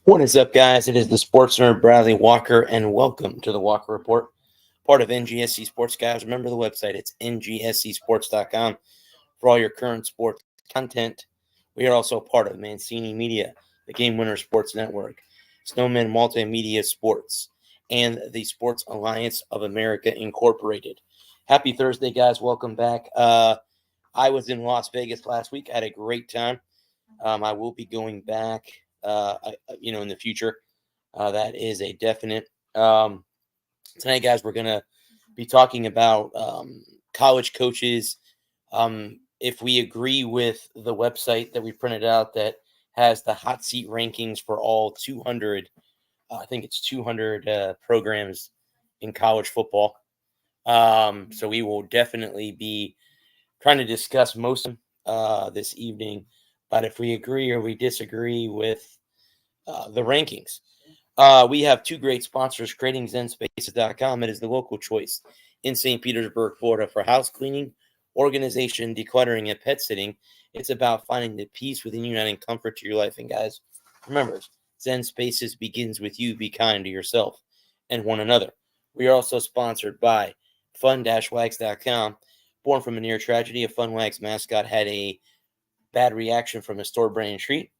What is up, guys? It is the sports nerd Bradley Walker, and welcome to the Walker Report, part of NGSC Sports. Guys, remember the website, it's ngscsports.com for all your current sports content. We are also part of Mancini Media, the Game Winner Sports Network, Snowman Multimedia Sports, and the Sports Alliance of America Incorporated. Happy Thursday, guys. Welcome back. I was in Las Vegas last week. I had a great time. I will be going back, in the future. That is a definite. Tonight, guys, we're going to be talking about college coaches. If we agree with the website that we printed out that has the hot seat rankings for all 200, I think it's 200 programs in college football. So we will definitely be trying to discuss most of them this evening. But if we agree or we disagree with the rankings, we have two great sponsors, creating ZenSpaces.com. It is the local choice in St. Petersburg, Florida for house cleaning, organization, decluttering, and pet sitting. It's about finding the peace within you and adding comfort to your life. And guys, remember, Zen Spaces begins with you. Be kind to yourself and one another. We are also sponsored by Fun-Wags.com. Born from a near tragedy, a Fun Wags mascot had a bad reaction from a store brand treat.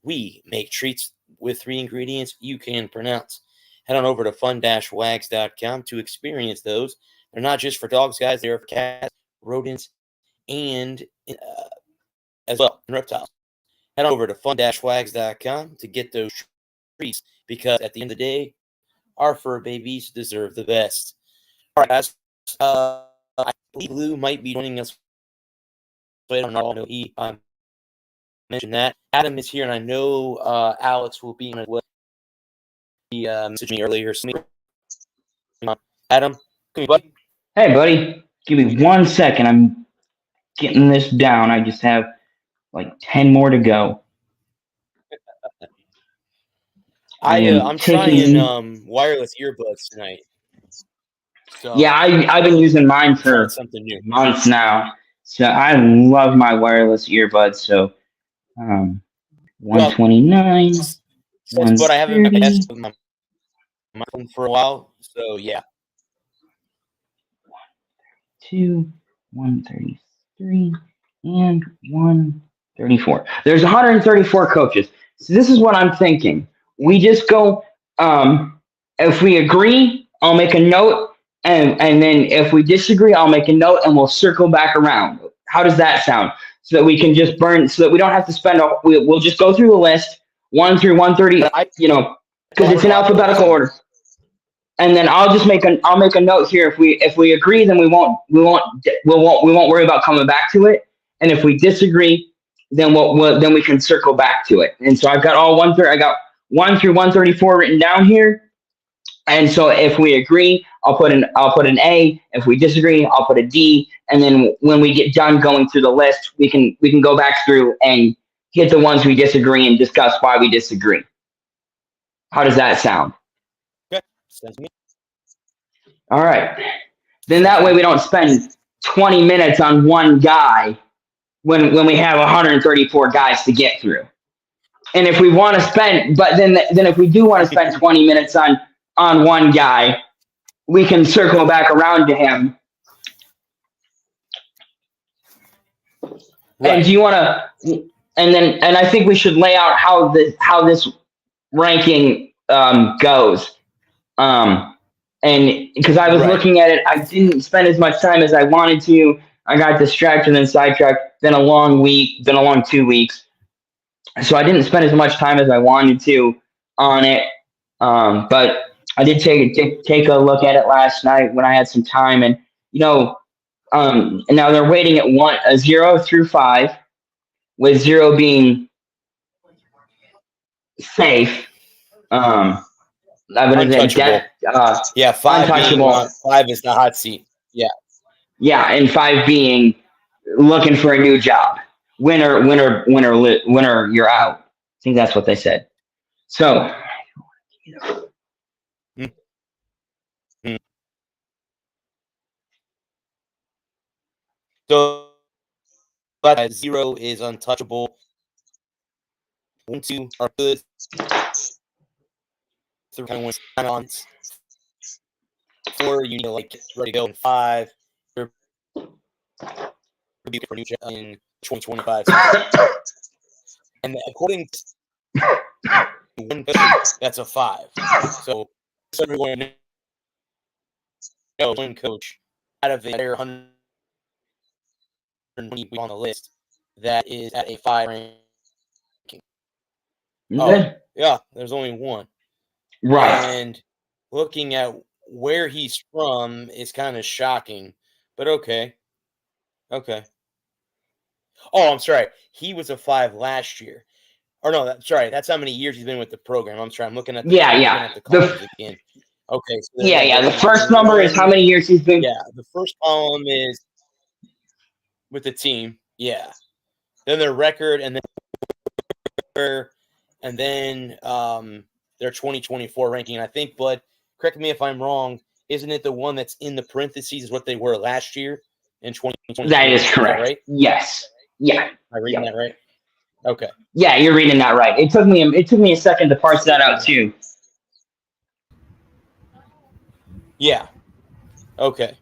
We make treats with 3 ingredients you can pronounce. Head on over to fun-wags.com to experience those. They're not just for dogs, guys. They're for cats, rodents, and as well, and reptiles. Head on over to fun-wags.com to get those treats, because at the end of the day, our fur babies deserve the best. All right, guys. I believe Lou might be joining us. So I don't know. He mentioned that. Adam is here, and I know Alex will be in as well. He messaged me earlier. Adam, come here, buddy. Hey, buddy. Give me 1 second. I'm getting this down. I just have like 10 more to go. I am I'm trying taking. wireless earbuds tonight, Yeah, so I've been using mine trying for something new. months now. So I love my wireless earbuds. So um, Well, 129, says, but I haven't been 130, testing with my microphone for a while, so yeah. 2, 133, and 134. There's 134 coaches. So this is what I'm thinking. We just go, if we agree, I'll make a note. And then if we disagree, I'll make a note and we'll circle back around. How does that sound? So that we can just burn, so that we don't have to spend, we'll just go through the list 1 through 130, I because it's in alphabetical order. And then I'll make a note here. If we agree, then we won't worry about coming back to it. And if we disagree, then then we can circle back to it. And so I've got I got 1 through 134 written down here. And so if we agree, I'll put an A. If we disagree, I'll put a D. And then when we get done going through the list, we can go back through and hit the ones we disagree and discuss why we disagree. How does that sound? Okay. Sounds me. All right. Then that way we don't spend 20 minutes on one guy when we have 134 guys to get through. And if we want to spend, but then if we do want to spend 20 minutes on one guy, we can circle back around to him. Right. And do you want to? And I think we should lay out how this ranking goes. And because I was Right. looking at it, I didn't spend as much time as I wanted to. I got distracted and sidetracked. Been a long week, been a long 2 weeks. So I didn't spend as much time as I wanted to on it. But I did take a look at it last night when I had some time. And, and now they're rating it 0 through 5, with 0 being safe. Untouchable. Yeah, 5 untouchable. 5 is the hot seat. Yeah. Yeah, and 5 being looking for a new job. Winner, you're out. I think that's what they said. So, Mm-hmm. So 0 is untouchable. 1, 2 are good. 3 wins, 9 months. 4, you need to like get ready to go. In 5, you're be for new job in 2025. And according to one coach, that's a 5. So everyone knows one coach out of the entire 120 on the list that is at a 5 ranking. Oh, yeah, there's only one. Right. And looking at where he's from is kind of shocking, but okay. Okay. Oh, I'm sorry. He was a 5 last year. Or no, sorry. That's how many years he's been with the program. I'm sorry. I'm looking at the Yeah, looking yeah. at the columns again. Okay. So Yeah. The first number is how many years he's been. Yeah, the first column is with the team. Yeah. Then their record, and then their 2024 ranking. And I think, Bud, correct me if I'm wrong. Isn't it the one that's in the parentheses is what they were last year in 2020? That is correct. Right? Yes. Yeah. Am I reading that right? Okay. Yeah, you're reading that right. It took me a second to parse that out too. Yeah. Okay.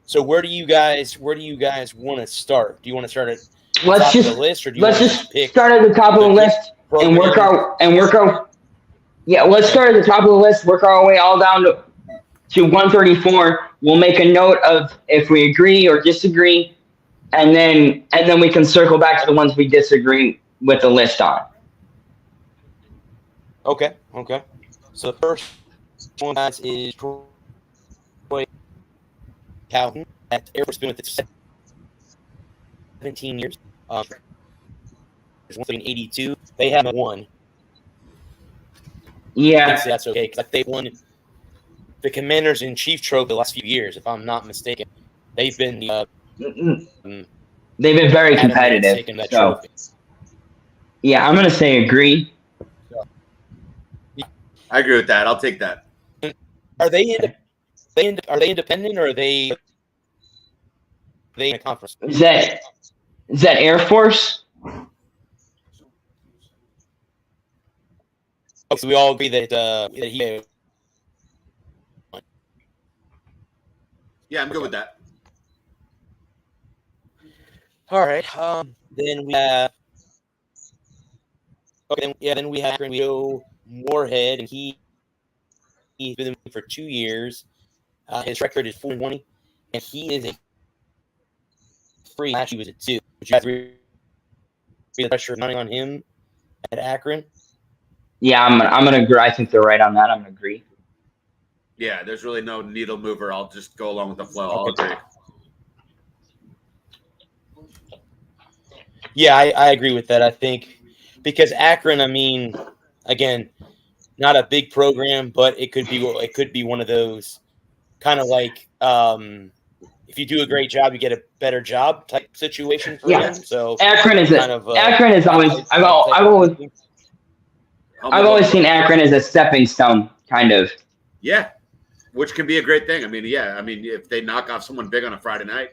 So where do you guys want to start? Do you want to start at the top of the list, or do you want to pick start at the top of the list and work our. Yeah, let's start at the top of the list. Work our way all down to 134. We'll make a note of if we agree or disagree, and then we can circle back to the ones we disagree with the list on. Okay. So the first one is Troy Calhoun at Air Force, been with it 17 years. There's one thing in 82. They haven't won. Yeah. I think that's okay because they've won the Commanders in Chief Trophy the last few years, if I'm not mistaken. They've been very competitive. So, yeah, I'm gonna say agree. I agree with that. I'll take that. Are they independent, or are they in a conference? Is that Air Force? So we all agree that he. Yeah, I'm good with that. All right. Then we have. Okay. Then we have Joe Moorhead, and he's been in for 2 years. His record is 4-20, and he is a free. Last year was a 2. Would you guys agree the pressure running on him at Akron? Yeah, I'm gonna agree. I think they're right on that. I'm gonna agree. Yeah, there's really no needle mover. I'll just go along with the flow. I'll agree. Yeah, I agree with that. I think because Akron, I mean, again, not a big program, but it could be one of those kind of like if you do a great job, you get a better job type situation for him. So Akron is always I've always seen Akron as a stepping stone, kind of. Yeah, which can be a great thing. I mean, if they knock off someone big on a Friday night,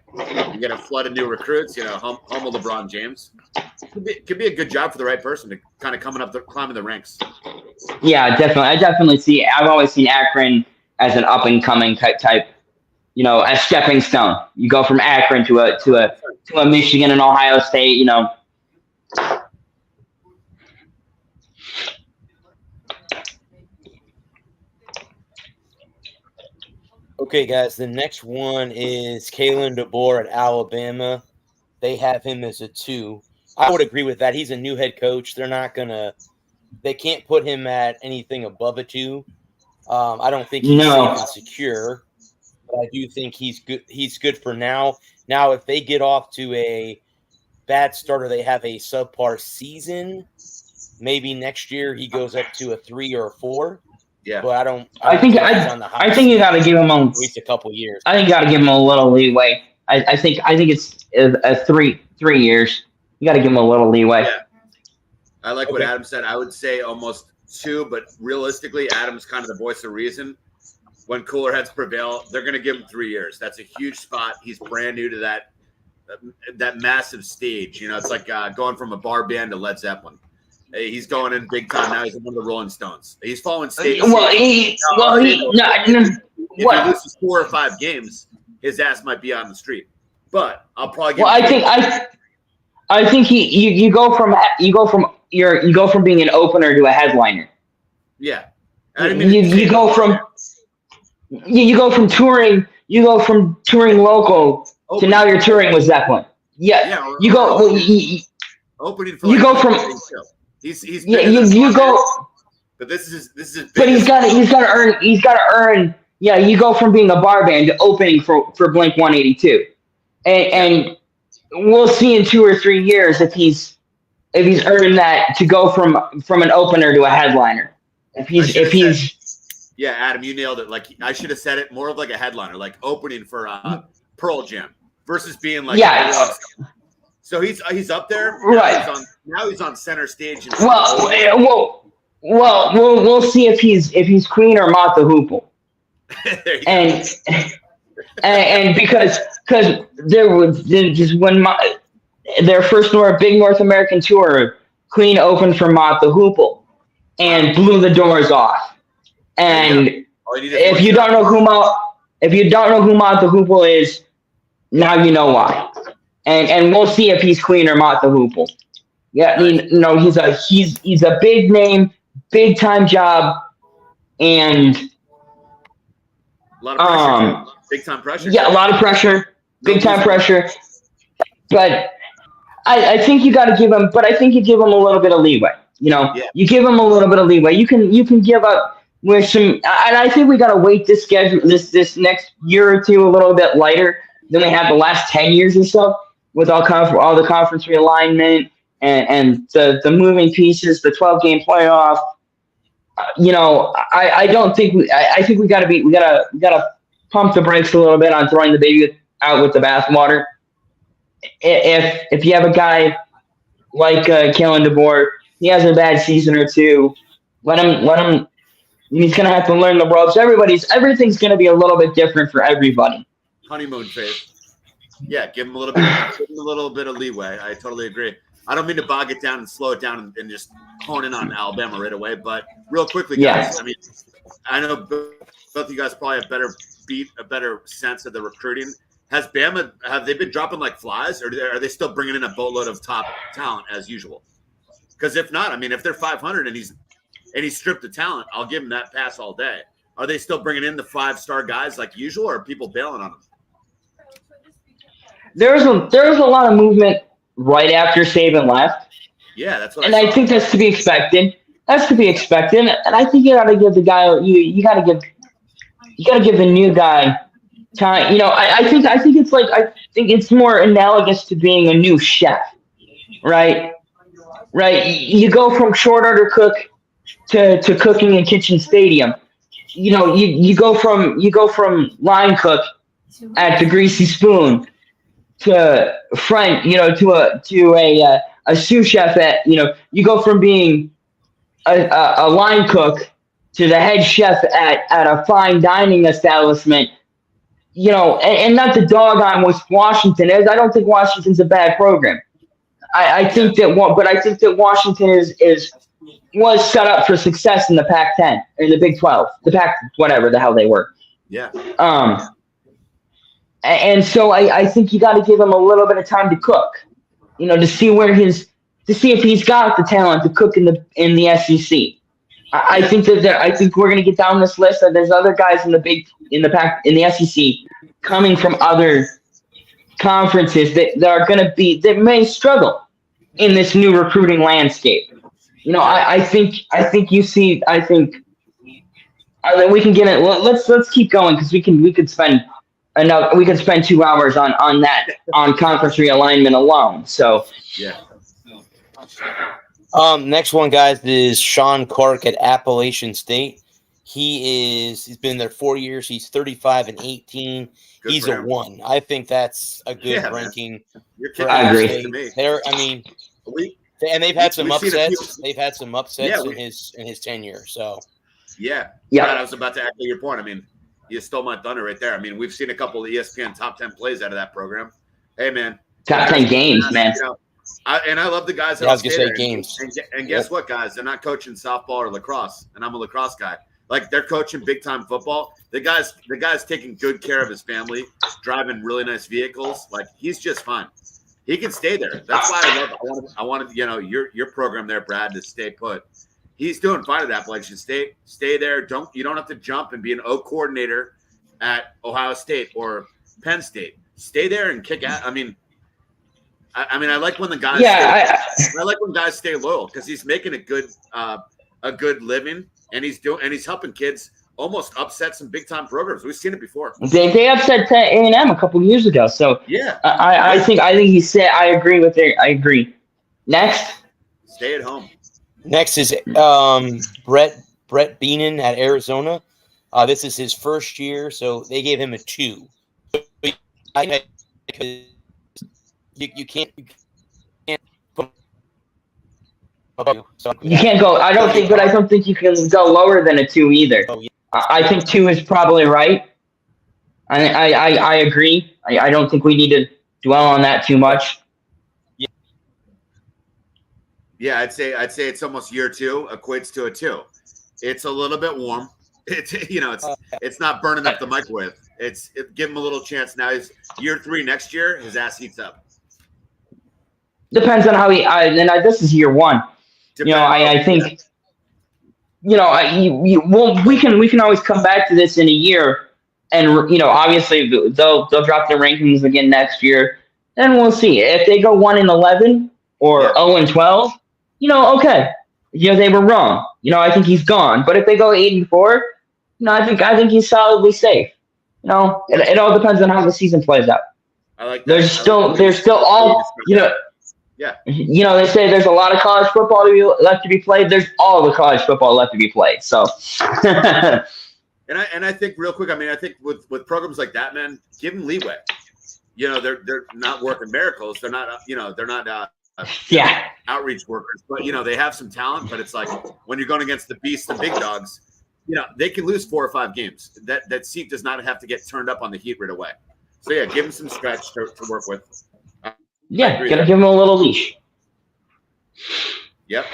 you get a flood of new recruits. Humble LeBron James. Could be a good job for the right person to kind of climbing the ranks. Yeah, definitely. I've always seen Akron as an up and coming type. A stepping stone. You go from Akron to a Michigan and Ohio State. Okay, guys, the next one is Kalen DeBoer at Alabama. They have him as a 2. I would agree with that. He's a new head coach. They can't put him at anything above a 2. I don't think he's safe and secure, but I do think he's good. He's good for now. Now, if they get off to a bad start or they have a subpar season, maybe next year he goes up to a 3 or a 4. Yeah, but I think you got to give him at least a couple years. I think you got to give him a little leeway. I think it's a 3 years. You got to give him a little leeway. Yeah. I like what Adam said. I would say almost 2, but realistically, Adam's kind of the voice of reason. When cooler heads prevail, they're going to give him 3 years. That's a huge spot. He's brand new to that massive stage. It's like going from a bar band to Led Zeppelin. He's going in big time now. He's one of the Rolling Stones. He's following state. If he loses 4 or 5 games, his ass might be on the street. But I'll probably. I think you go from being an opener to a headliner. Yeah, you go from touring local to now you're touring with Zeppelin. Yeah, you go. Opening for you go from. He's you go. But this is. But he's got to earn. Yeah, you go from being a bar band to opening for Blink 182, and we'll see in 2 or 3 years if he's earned that to go from an opener to a headliner. Yeah, Adam, you nailed it. Like I should have said it more of like a headliner, like opening for Pearl Jam versus being like So he's up there, right? Now he's on center stage. We'll see if he's Queen or Mott the Hoople. and because there was just when their first big North American tour, Queen opened for Mott the Hoople and blew the doors off. And if you don't know who Mott the Hoople is, now you know why. And we'll see if he's Queen or Mott the Hoople. Yeah, I mean, no, he's a big name, big time job, and a lot of pressure. Big time pressure. Yeah, a lot of pressure, big time pressure. But I think you got to give him. But I think you give him a little bit of leeway. You give him a little bit of leeway. You can give up with some. And I think we got to wait this next year or two a little bit lighter than we had the last 10 years or so with all the conference realignment and the moving pieces, the 12-game playoff. I don't think I think we gotta pump the brakes a little bit on throwing the baby out with the bathwater. If you have a guy like Kalen DeBoer, he has a bad season or two. Let him. He's gonna have to learn the ropes. Everything's gonna be a little bit different for everybody. Honeymoon phase. Yeah, give him a little bit of leeway. I totally agree. I don't mean to bog it down and slow it down and just hone in on Alabama right away, but real quickly, guys. Yeah. I mean, I know both of you guys probably have a better sense of the recruiting. Have they been dropping like flies, or are they still bringing in a boatload of top talent as usual? Because if not, I mean, if they're 500 and he's stripped of talent, I'll give him that pass all day. Are they still bringing in the 5-star guys like usual, or are people bailing on them? There's a lot of movement right after Saban left. Yeah, that's what. And I think that's to be expected. And I think you got to give the guy you got to give the new guy time. I think it's more analogous to being a new chef, right? Right. You go from short order cook to cooking in kitchen stadium. You go from line cook at the Greasy Spoon to front, to a sous chef at, you go from being a line cook to the head chef at a fine dining establishment, and not the dog on what Washington is. I don't think Washington's a bad program. I think that Washington was set up for success in the Pac-10 or the Big 12, the Pac, whatever the hell they were. Yeah. And so I think you got to give him a little bit of time to cook, to see if he's got the talent to cook in the SEC. I think we're going to get down this list that there's other guys in the SEC coming from other conferences that may struggle in this new recruiting landscape. I think we can get it. Let's keep going because we could spend 2 hours on conference realignment alone. So yeah. Next one, guys, is Sean Clark at Appalachian State. He's been there 4 years. He's 35-18. Good He's a 1. I think that's a good ranking. I agree. And they've had some upsets. They've had some upsets in his tenure. So yeah. I was about to echo your point. I mean, you stole my thunder right there. I mean, we've seen a couple of ESPN top 10 plays out of that program. Hey, man. Top 10 games, man. I love the guys that Yeah, I was stay gonna say there. games. And guess what, guys? They're not coaching softball or lacrosse, and I'm a lacrosse guy. Like they're coaching big time football. The guy's taking good care of his family, driving really nice vehicles. Like he's just fine. He can stay there. That's why I wanted your program there, Brad, to stay put. He's doing fine at Appalachian State. Stay there. You don't have to jump and be an O coordinator at Ohio State or Penn State. Stay there and kick out. I mean, I like when the guys. Yeah, I like when guys stay loyal because he's making a good living, and he's helping kids almost upset some big time programs. We've seen it before. they upset A&M a couple years ago. So Yeah, I think he said I agree with it. I agree. Next, stay at home. Next is Brett Beenan at Arizona. This is his first year, so they gave him a 2. You can't put. you can't go. I don't think you can go lower than a 2 either. Oh, yeah. I think 2 is probably right. I agree. I don't think we need to dwell on that too much. Yeah, I'd say it's almost year 2 equates to a 2. It's a little bit warm. It's not burning up the microwave. Give him a little chance now. He's year 3 next year. His ass heats up. Depends on how this is year 1. I think. We can always come back to this in a year, and obviously they'll drop their rankings again next year, and we'll see if they go 1-11 or 0-12. Okay, they were wrong. I think he's gone. But if they go 8-4, I think he's solidly safe. It all depends on how the season plays out. I like that. There's still all. Yeah. They say there's a lot of college football left to be played. There's all the college football left to be played. So, and I think real quick. I think with programs like that, man, give them leeway. They're not working miracles. They're not. They're not. Outreach workers, but they have some talent. But it's like when you're going against the beasts, the big dogs. They can lose 4 or 5 games. That seat does not have to get turned up on the heat right away. So yeah, give them some stretch to work with. Gotta give him a little leash. Yep.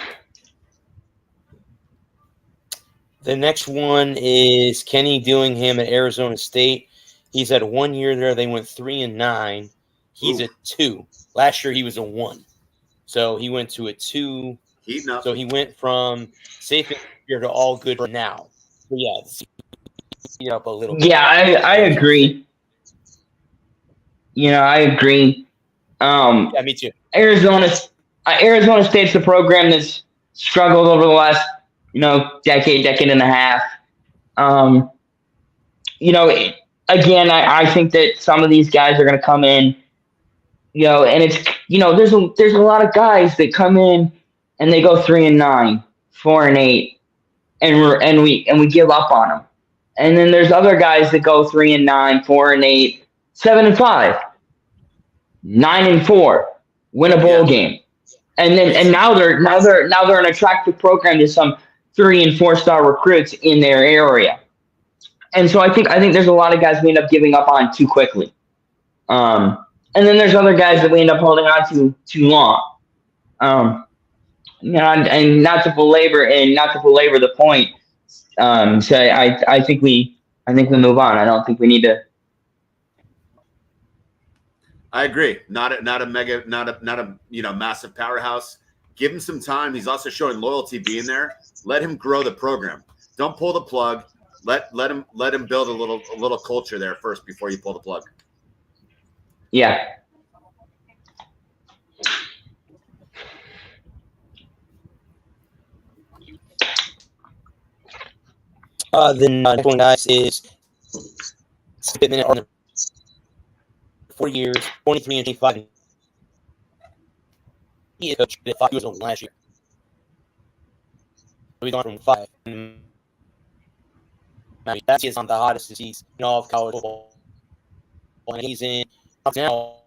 The next one is Kenny Dillingham at Arizona State. He's had 1 year there. They went 3-9. He's a 2. Last year he was a 1. So he went to a 2. Heating up. So he went from safe year to all good for now. So yeah, up a little bit. Yeah, I agree. I agree. Yeah, me too. Arizona State's a program that's struggled over the last, decade and a half. Again, I think that some of these guys are going to come in, and it's, there's a lot of guys that come in and they go 3-9, 4-8, and we give up on them. And then there's other guys that go 3-9, 4-8, 7-5. 9-4, win a bowl game, and now they're an attractive program to some 3- and 4-star recruits in their area, and so I think there's a lot of guys we end up giving up on too quickly, and then there's other guys that we end up holding on to too long, and not to belabor the point, so I think we move on. I don't think we need to. I agree. Not a mega, not a massive powerhouse. Give him some time. He's also showing loyalty being there. Let him grow the program. Don't pull the plug. Let him build a little culture there first before you pull the plug. Yeah. The next one, guys, is Pittman on 4 years, 23-25. He is coached at 5 years old last year. So he's gone from 5. That's on the hottest he's in all of college football. And he's in now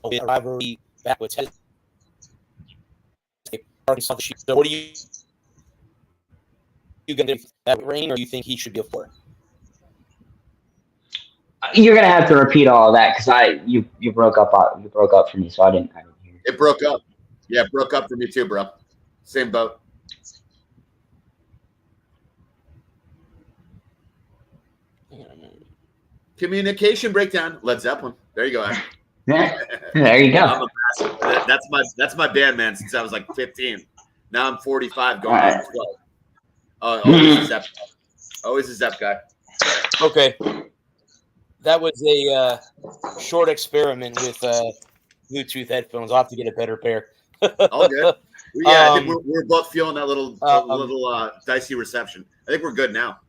with a rivalry back with Texas. So what do you going to that rain, or you think he should be a 4? You're gonna have to repeat all of that because you broke up for me, so I didn't hear. It broke up. Yeah, it broke up for me too, bro. Same boat. Communication breakdown. Led Zeppelin. There you go. Adam. There you I'm go. a massive. That's my band, man. Since I was like 15. Now I'm 45, going on 12. Always a Zepp. Always a Zepp guy. Okay. That was a short experiment with Bluetooth headphones. I'll have to get a better pair. All good. Yeah, I think we're both feeling that little dicey reception. I think we're good now.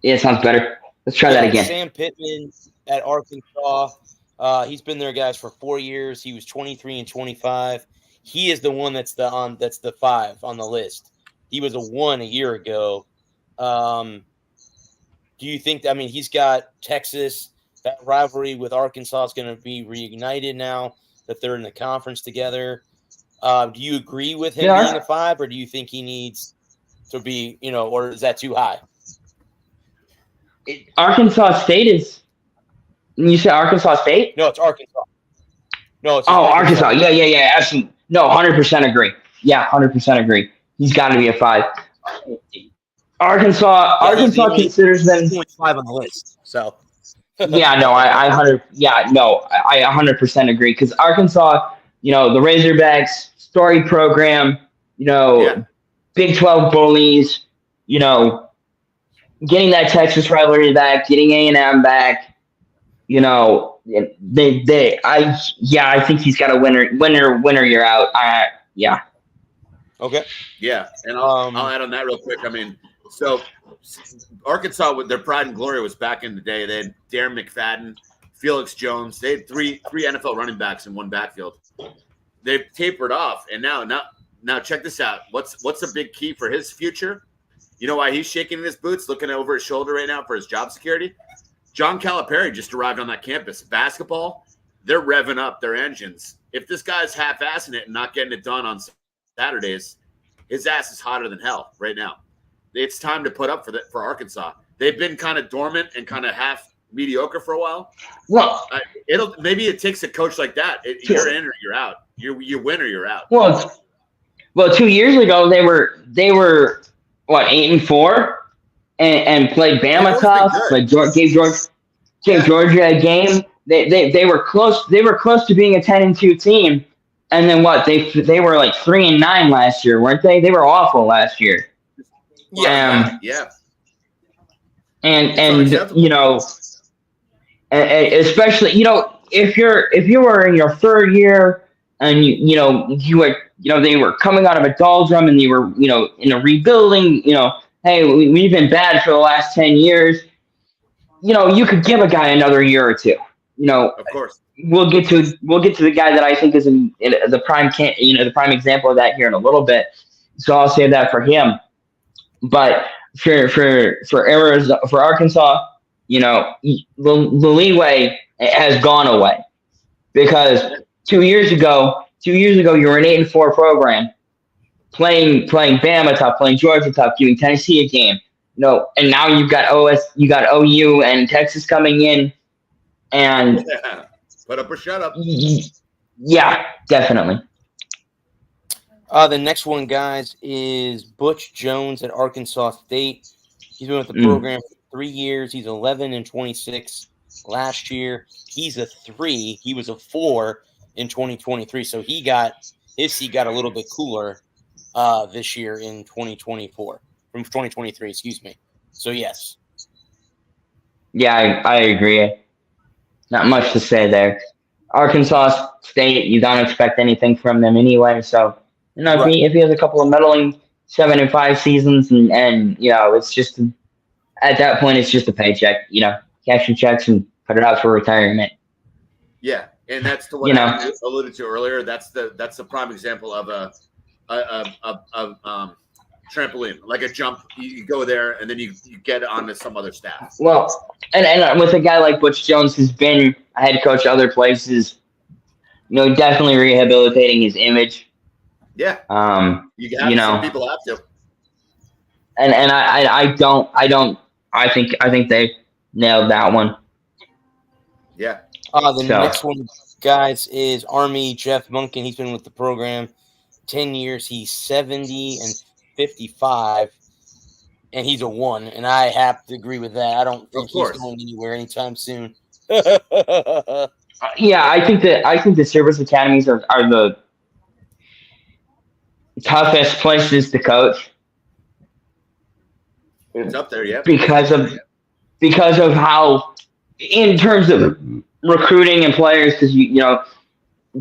Yeah, it sounds better. Let's try that again. Sam Pittman at Arkansas. He's been there, guys, for 4 years. He was 23 and 25. He is the one that's the 5 on the list. He was a 1 a year ago. Do you think? I mean, he's got Texas. That rivalry with Arkansas is going to be reignited now that they're in the conference together. Do you agree with him being a 5, or do you think he needs to be, or is that too high? Arkansas State is. You said Arkansas State? No, it's Arkansas. No, it's Arkansas. Yeah, absolutely. No, 100% agree. Yeah, 100% agree. He's got to be a 5. Arkansas considers them 5 on the list. So. Yeah, no, I 100% agree because Arkansas, the Razorbacks story program, Big 12 bullies, getting that Texas rivalry back, getting A&M back, I think he's got a winner. You're out. Yeah. Okay. Yeah, and I'll add on that real quick. I mean, so Arkansas, with their pride and glory, was back in the day. They had Darren McFadden, Felix Jones. They had three NFL running backs in one backfield. They've tapered off, and now check this out. What's a big key for his future? You know why he's shaking in his boots, looking over his shoulder right now for his job security? John Calipari just arrived on that campus. Basketball, they're revving up their engines. If this guy's half-assing it and not getting it done on Saturdays, his ass is hotter than hell right now. It's time to put up for Arkansas. They've been kind of dormant and kind of half mediocre for a while. Well, maybe it takes a coach like that. You're in or you're out. You win or you're out. Well, 2 years ago they were what 8-4, and played Bama tough. Gave Georgia a game. They were close. They were close to being a 10-2 team. And then what? They were like 3-9 last year, weren't they? They were awful last year. Yeah. And especially if you were in your third year and they were coming out of a doldrum and you were in a rebuilding. Hey, we've been bad for the last 10 years. You could give a guy another year or two. Of course. We'll get to the guy that I think is in the prime the prime example of that here in a little bit. So I'll save that for him. But for Arizona, for Arkansas, the leeway has gone away because 2 years ago you were an 8-4 program, playing Bama tough, playing Georgia tough, giving Tennessee a game, and now you got OU and Texas coming in, and put up or shut up. Yeah, definitely. The next one, guys, is Butch Jones at Arkansas State. He's been with the program for 3 years. He's 11 and 26 last year. He's a 3. He was a 4 in 2023. So his seat got a little bit cooler this year in 2024 from 2023. Excuse me. So yes. Yeah, I agree. Not much to say there. Arkansas State, you don't expect anything from them anyway. So. Right. If he has a couple of meddling 7-5 seasons and it's just at that point it's just a paycheck, cash your checks and put it out for retirement. Yeah, and that's the one I alluded to earlier. That's the prime example of a trampoline, like a jump. You go there and then you get onto some other staff. Well, and with a guy like Butch Jones who's been a head coach other places, definitely rehabilitating his image. Yeah. Some people have to. And I think they nailed that one. Yeah. The next one, guys, is Army Jeff Munkin. He's been with the program 10 years. He's 70 and 55, and he's a 1. And I have to agree with that. I don't think he's going anywhere anytime soon. Yeah, I think the service academies are the toughest places to coach. It's up there, yeah. Because of how, in terms of recruiting and players, because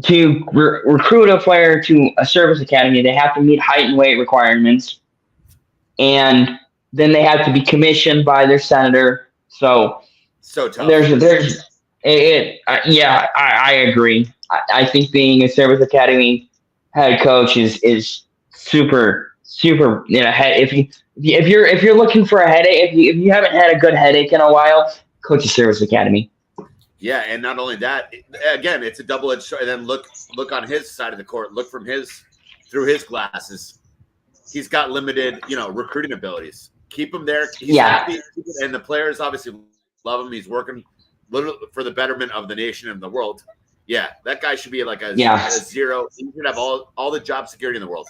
to recruit a player to a service academy, they have to meet height and weight requirements, and then they have to be commissioned by their senator. So tough. I agree. I think being a service academy head coach is super. If you're looking for a headache, if you haven't had a good headache in a while, coach a service academy. Yeah, and not only that, again, it's a double-edged sword. And then look on his side of the court. Look through his glasses. He's got limited, recruiting abilities. Keep him there. And the players obviously love him. He's working for the betterment of the nation and the world. Yeah, that guy should be like a 0. He should have all the job security in the world.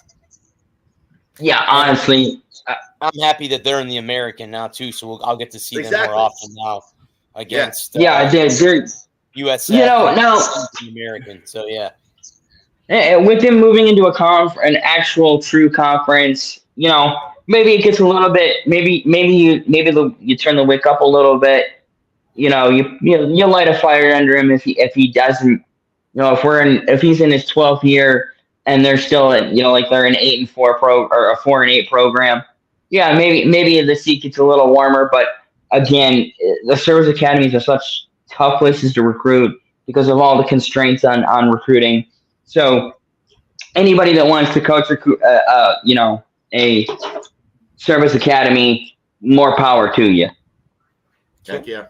Yeah, honestly, I'm happy that they're in the American now too, so I'll get to see them more often now against they're USF. Now the American. So with them moving into an actual true conference, maybe it gets a little bit. Maybe you turn the wick up a little bit. You light a fire under him if he doesn't. If he's in his 12th year. And they're still like they're an 8-4 or a 4-8 program. Yeah, maybe the seat gets a little warmer, but again, the service academies are such tough places to recruit because of all the constraints on recruiting. So anybody that wants to coach a service academy, more power to you. Heck yeah,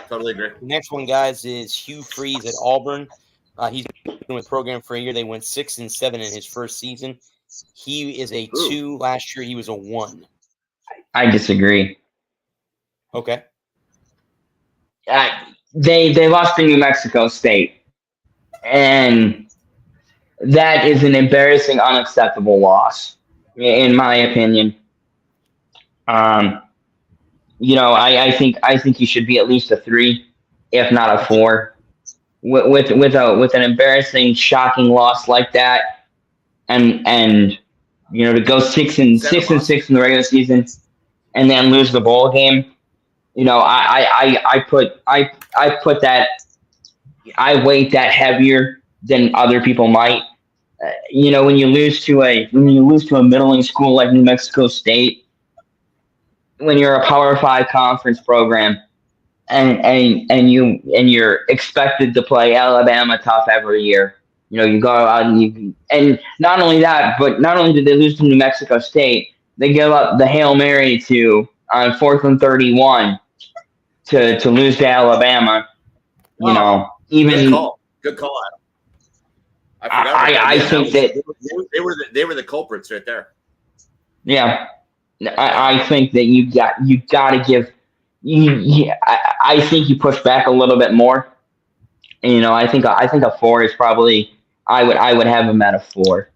totally agree. The next one, guys, is Hugh Freeze at Auburn. He's been with the program for a year. They went 6-7 in his first season. He is a 2. Last year, he was a 1. I disagree. Okay. They lost to New Mexico State, and that is an embarrassing, unacceptable loss, in my opinion. I think he should be at least a 3, if not a 4. With an embarrassing, shocking loss like that, and to go 6-6 in the regular season, and then lose the bowl game, I weight that heavier than other people might. When you lose to a middling school like New Mexico State, when you're a Power 5 conference program. And you're expected to play Alabama tough every year. You go out and not only that, but not only did they lose to New Mexico State, they give up the Hail Mary on 4th and 31 to lose to Alabama. Good call, Adam. I think that they were the culprits right there. Yeah, I think that you got to give. I think you push back a little bit more. And, I think a 4 is probably. I would have him at a 4.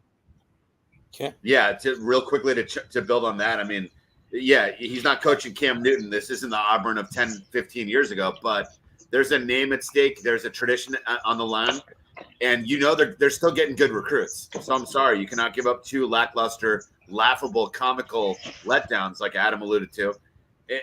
Okay. Yeah. Real quickly to build on that. I mean, yeah, he's not coaching Cam Newton. This isn't the Auburn of 10, 15 years ago. But there's a name at stake. There's a tradition on the line, and they're still getting good recruits. So I'm sorry, you cannot give up 2 lackluster, laughable, comical letdowns like Adam alluded to.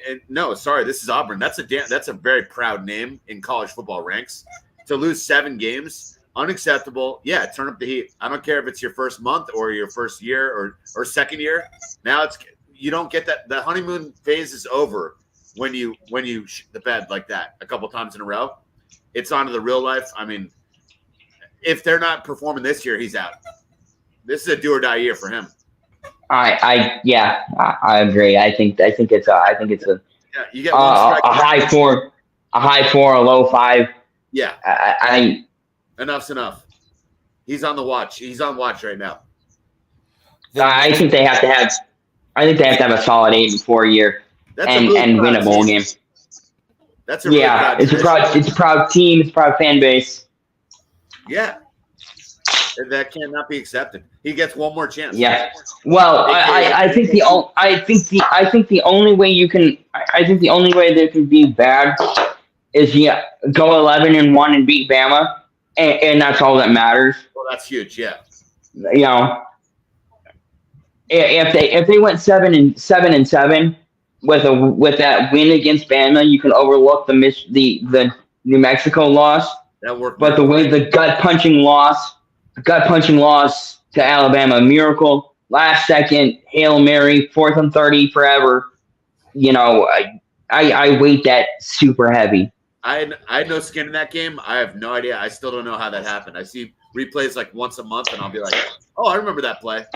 And no, sorry, this is Auburn. That's a very proud name in college football ranks. To lose 7 games, unacceptable. Yeah, turn up the heat. I don't care if it's your first month or your first year or second year. Now you don't get that. The honeymoon phase is over when you shit the bed like that a couple times in a row. It's on to the real life. I mean, if they're not performing this year, he's out. This is a do or die year for him. I agree. I think it's a you get one strike a high 4, a low 5. Yeah. Enough's enough. He's on the watch. He's on watch right now. I think they have to have a solid 8-4 year and win a bowl game. That's a really proud it's a proud team. It's a proud fan base. Yeah, that cannot be accepted. He gets one more chance. Yeah. Well, I think the only way they can be bad is go 11-1 and beat Bama, and that's all that matters. Well, that's huge. Yeah. You know, if they went 7-7 with that win against Bama, you can overlook the New Mexico loss. That worked. But the gut punching loss to Alabama, miracle, last second Hail Mary, 4th and 30 forever. You know, I weight that super heavy. I had no skin in that game. I have no idea. I still don't know how that happened. I see replays like once a month, and I'll be like, "Oh, I remember that play."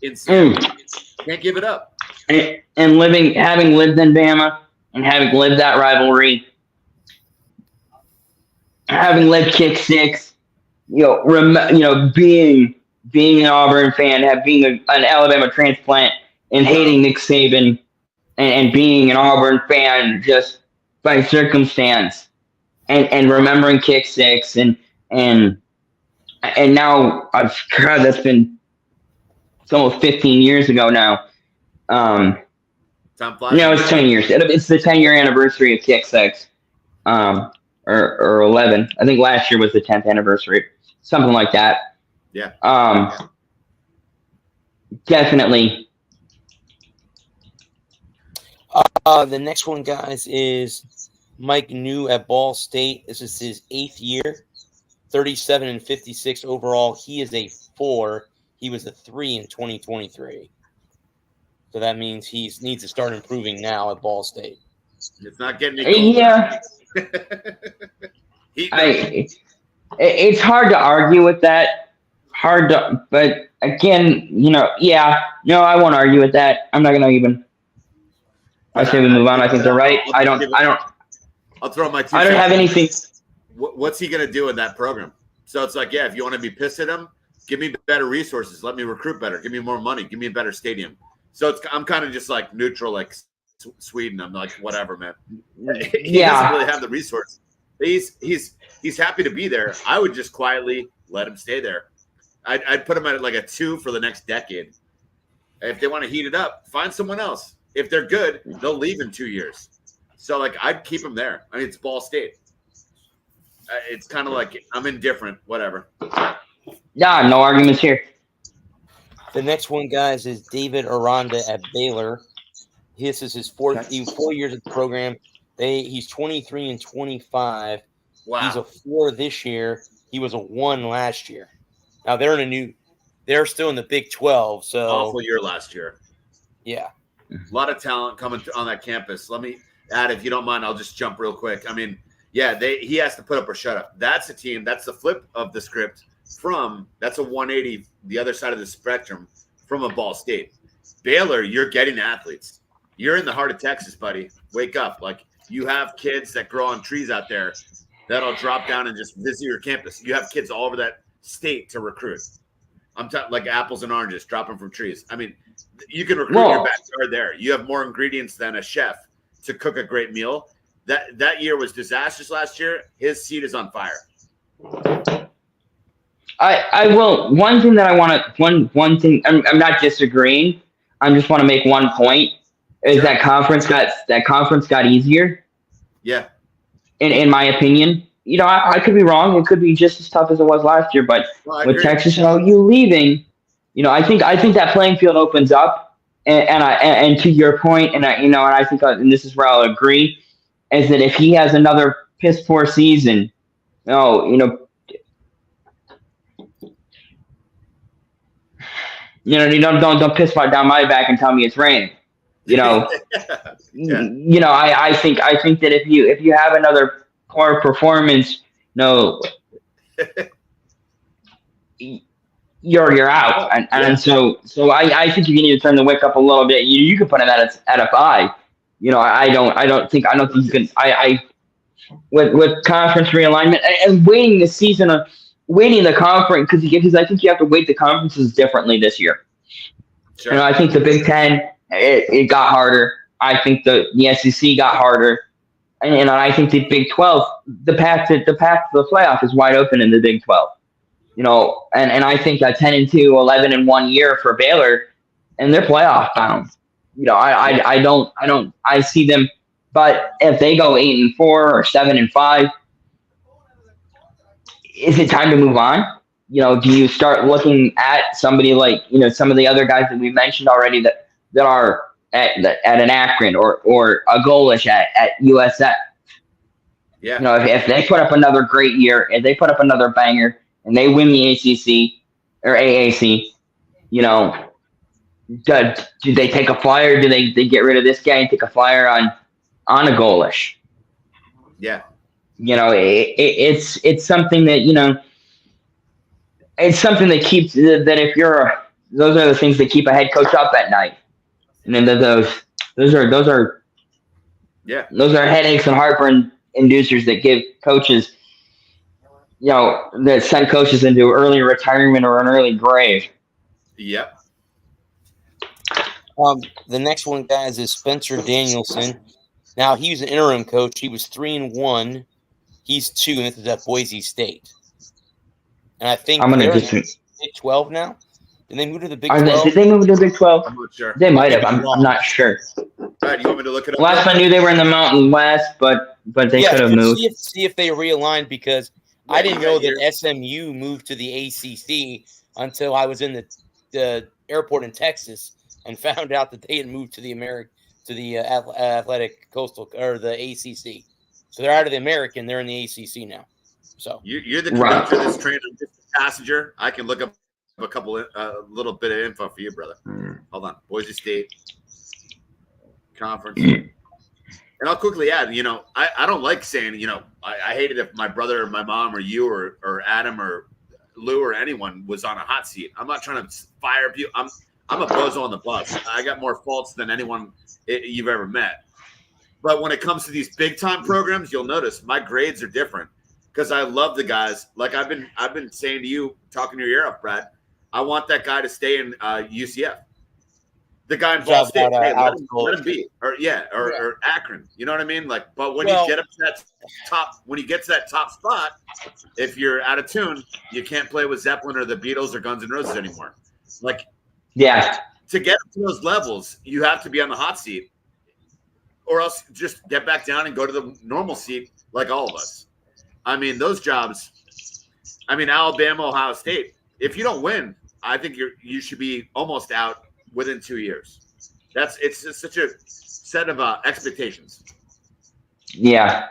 Insane. Can't give it up. And having lived in Bama and having lived that rivalry, having lived Kick Six, being an Auburn fan, being an Alabama transplant, and hating Nick Saban, and being an Auburn fan just by circumstance, and remembering Kick Six, and now it's almost 15 years ago now. Time flies. It's 10 years. It's the 10-year anniversary of Kick Six, or 11. I think last year was the 10th anniversary, something like that. Yeah. Definitely. The next one, guys, is Mike New at Ball State. This is his 8th year, 37-56 overall. He is a 4. He was a 3 in 2023. So that means he needs to start improving now at Ball State. It's not getting any Yeah. It's hard to argue with that. But again, I won't argue with that. I'm not going to even. I say we move on. I think they're right. I'll throw my 2 I don't have anything. What's he going to do in that program? So it's like, if you want to be pissed at him, give me better resources. Let me recruit better. Give me more money. Give me a better stadium. So I'm kind of just like neutral, like Sweden. I'm like, whatever, man. He doesn't really have the resources. He's happy to be there. I would just quietly let him stay there. I'd put him at like a 2 for the next decade. If they want to heat it up, find someone else. If they're good, they'll leave in 2 years. So like, I'd keep him there. I mean, it's Ball State. It's kind of like I'm indifferent. Whatever. Yeah, no arguments here. The next one, guys, is David Aranda at Baylor. This is his 4 years of the program. He's 23-25. Wow. He's a 4 this year. He was a 1 last year. Now they're still in the Big 12. So awful year last year. Yeah. A lot of talent coming on that campus. Let me add, if you don't mind, I'll just jump real quick. I mean, he has to put up or shut up. That's a team. That's the flip of the script that's a 180, the other side of the spectrum from a Ball State. Baylor, you're getting athletes. You're in the heart of Texas, buddy. Wake up. Like, you have kids that grow on trees out there that'll drop down and just visit your campus. You have kids all over that state to recruit. I'm talking like apples and oranges dropping from trees. I mean, you can recruit your backyard there. You have more ingredients than a chef to cook a great meal. That year was disastrous last year. His seat is on fire. I will. One thing that I want to one thing. I'm not disagreeing. I just want to make one point. Is that conference got easier? Yeah. In my opinion, I could be wrong. It could be just as tough as it was last year. But with Texas and OU leaving, I think that playing field opens up. And to your point, and I think, and this is where I'll agree, is that if he has another piss poor season, don't piss down my back and tell me it's raining. I think that if you have another poor performance, you're out. And so I think you need to turn the wick up a little bit. You could put him at a 5. I don't think you can. With conference realignment and waiting the season of waiting the conference because I think you have to weight the conferences differently this year. Sure. I think the Big Ten it got harder. I think the SEC got harder. And I think the Big 12, the path to the playoff is wide open in the Big 12. And I think a 10-2, 11-1 year for Baylor, and they're playoff bound. I see them, but if they go 8-4 or 7-5, is it time to move on? Do you start looking at somebody like, some of the other guys that we mentioned already that are at an Akron or a Golish at USF? Yeah. If they put up another great year, if they put up another banger and they win the ACC or AAC, do they take a flyer? Do they get rid of this guy and take a flyer on a Golish? Yeah. It's something that, it's something that keeps that if you're those are the things that keep a head coach up at night. And then those are headaches and heartburn inducers that give coaches, that send coaches into early retirement or an early grave. Yep. The next one, guys, is Spencer Danielson. Now, he was an interim coach. He was 3-1. He's 2, and this is at Boise State. And I think I'm going to Big 12 now. Did they move to the Big 12? 12? Did they move to the Big 12? I'm not sure. They might have. I'm not sure. All right, you want me to look it up? Last I knew, they were in the Mountain West, but they could have moved. See if they realigned, because I didn't know that SMU moved to the ACC until I was in the airport in Texas and found out that they had moved to the Athletic Coastal or the ACC. So they're out of the American. They're in the ACC now. So you're the conductor of this train. I'm just a passenger. I can look up a little bit of info for you, brother. Hold on. Boise State Conference. And I'll quickly add, I don't like saying, I hate it if my brother or my mom or you or Adam or Lou or anyone was on a hot seat. I'm not trying to fire people. I'm a bozo on the bus. I got more faults than anyone you've ever met. But when it comes to these big time programs, you'll notice my grades are different because I love the guys. Like I've been saying to you, talking your ear off, Brad. I want that guy to stay in UCF. The guy in Ball State, hey, let him be, or Akron. You know what I mean? Like, but when you get up to that top, when he gets that top spot, if you're out of tune, you can't play with Zeppelin or the Beatles or Guns N' Roses anymore. Like, yeah, to get up to those levels, you have to be on the hot seat, or else just get back down and go to the normal seat, like all of us. I mean, those jobs. I mean, Alabama, Ohio State. If you don't win, I think you should be almost out within 2 years. It's just such a set of expectations. Yeah.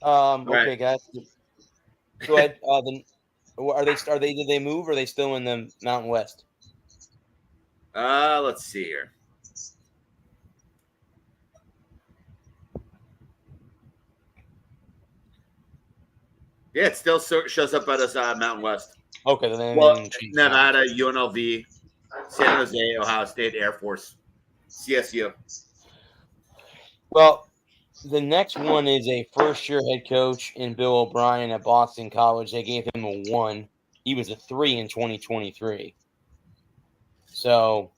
Okay, guys. Go ahead. Did they move, or are they still in the Mountain West? Let's see here. Yeah, it still shows up at us Mountain West. Okay, then Nevada, UNLV, San Jose, Ohio State, Air Force, CSU. Well, the next one is a first-year head coach in Bill O'Brien at Boston College. They gave him a 1. He was a 3 in 2023. So,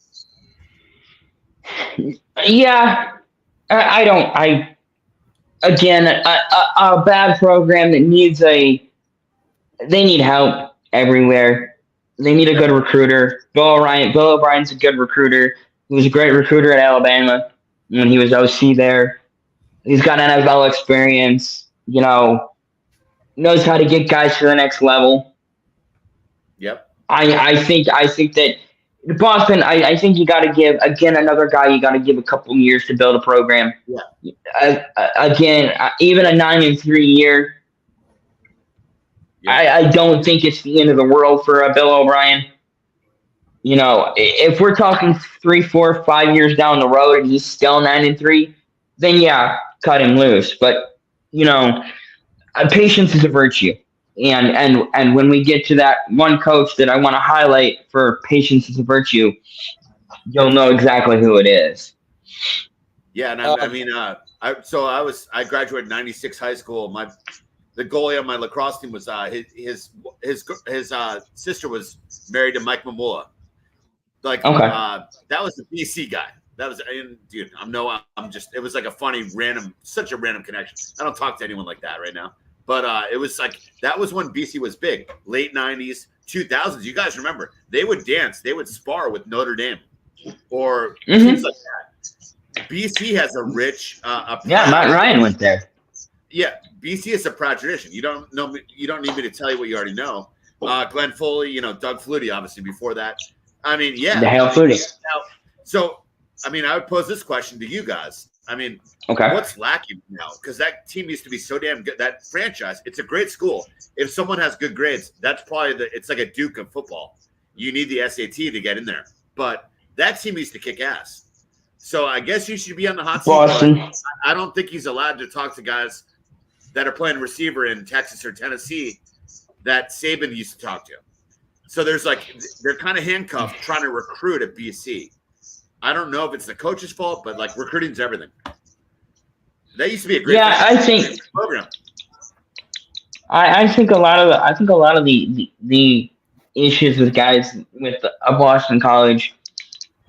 yeah, again, a bad program that they need help everywhere. They need a good recruiter. Bill O'Brien's a good recruiter. He was a great recruiter at Alabama when he was OC there. He's got NFL experience, knows how to get guys to the next level. Yep. I think that Boston, I think you got to give, again, another guy, you got to give a couple years to build a program. Yeah. Again, even a 9-3 year, I don't think it's the end of the world for Bill O'Brien. If we're talking 3, 4, 5 years down the road and he's still 9-3, then yeah, cut him loose. But patience is a virtue, and when we get to that one coach that I want to highlight for patience is a virtue, you'll know exactly who it is. Yeah, and I graduated 96 high school. The goalie on my lacrosse team was his sister was married to Mike Mamula. That was the BC guy. That was, and dude, I'm just, it was like a funny, such a random connection. I don't talk to anyone like that right now. But it was like, that was when BC was big, late 90s, 2000s. You guys remember, they would dance, they would spar with Notre Dame or things like that. BC has a rich, Matt Ryan went there. Yeah, BC is a proud tradition. You don't need me to tell you what you already know. Glenn Foley, Doug Flutie, obviously before that. I mean, yeah. The Hail Flutie. So, I mean, I would pose this question to you guys. I mean, what's lacking now? Because that team used to be so damn good. That franchise, it's a great school. If someone has good grades, that's probably it's like a Duke of football. You need the SAT to get in there. But that team used to kick ass. So I guess you should be on the hot seat. Boston. I don't think he's allowed to talk to guys that are playing receiver in Texas or Tennessee that Saban used to talk to. So they're kind of handcuffed trying to recruit at BC. I don't know if it's the coach's fault, but like recruiting's everything. That used to be a great program. I think a lot of the issues with guys with a Boston college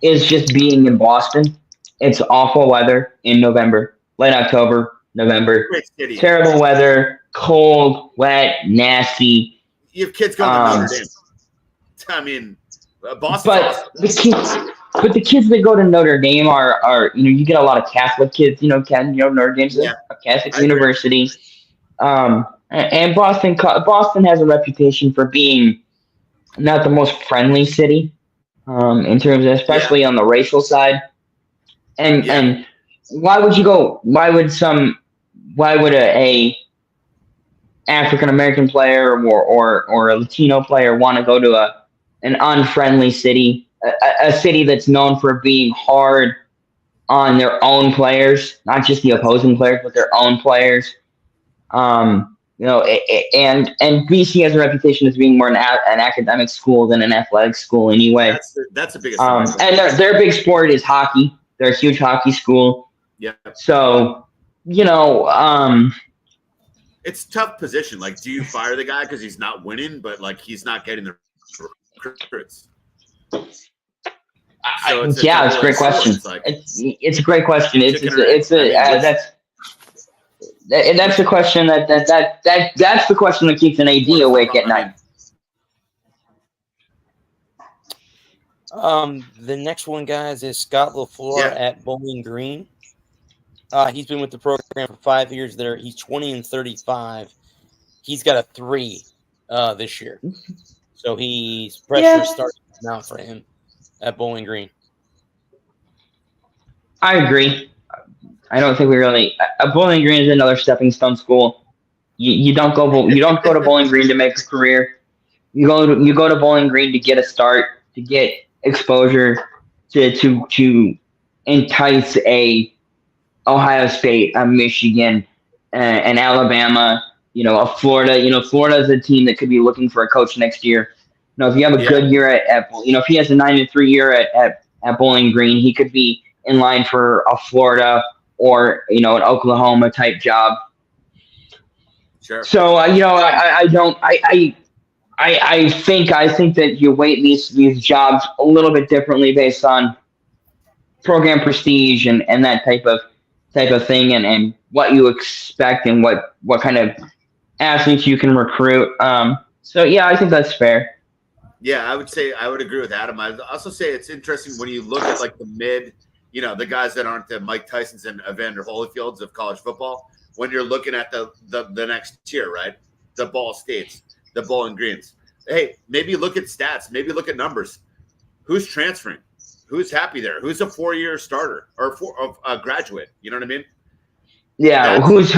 is just being in Boston. It's awful weather in November, late October, November. Great city. Terrible weather, cold, wet, nasty. You have kids going to Notre Dame. I mean, Boston. But the kids that go to Notre Dame are you get a lot of Catholic kids. Notre Dame's a Catholic university. And Boston has a reputation for being not the most friendly city in terms of, especially on the racial side. And why would a African American player or a Latino player want to go to an unfriendly city, a city that's known for being hard on their own players, not just the opposing players, but their own players. And BC has a reputation as being more an academic school than an athletic school anyway. That's the biggest. And their big sport is hockey. They're a huge hockey school. Yeah. So, it's a tough position. Like, do you fire the guy because he's not winning, but like he's not getting the recruits? It's a great question. It's a great question. That's the question that's the question that keeps an AD awake at night. The next one, guys, is Scott LaFleur at Bowling Green. He's been with the program for 5 years there. He's 20-35. He's got a 3 this year. So he's pressure starting now for him at Bowling Green. I agree. I don't think we really Bowling Green is another stepping stone school. You don't go to Bowling Green to make a career. You go to Bowling Green to get a start, to get exposure, to entice a Ohio State, a Michigan, an Alabama, a Florida. Florida is a team that could be looking for a coach next year. If you have a good year at if he has a 9-3 year at Bowling Green, he could be in line for a Florida or an Oklahoma type job. Sure. So I think that you weight these jobs a little bit differently based on program prestige and that type of thing and what you expect and what kind of athletes you can recruit. So I think that's fair. Yeah, I would agree with Adam. I'd also say it's interesting when you look at like the mid, the guys that aren't the Mike Tysons and Evander Holyfields of college football. When you're looking at the next tier, right? The Ball States, the Bowling Greens. Hey, maybe look at stats. Maybe look at numbers. Who's transferring? Who's happy there? Who's a 4-year starter or a graduate? You know what I mean? Yeah. Who's?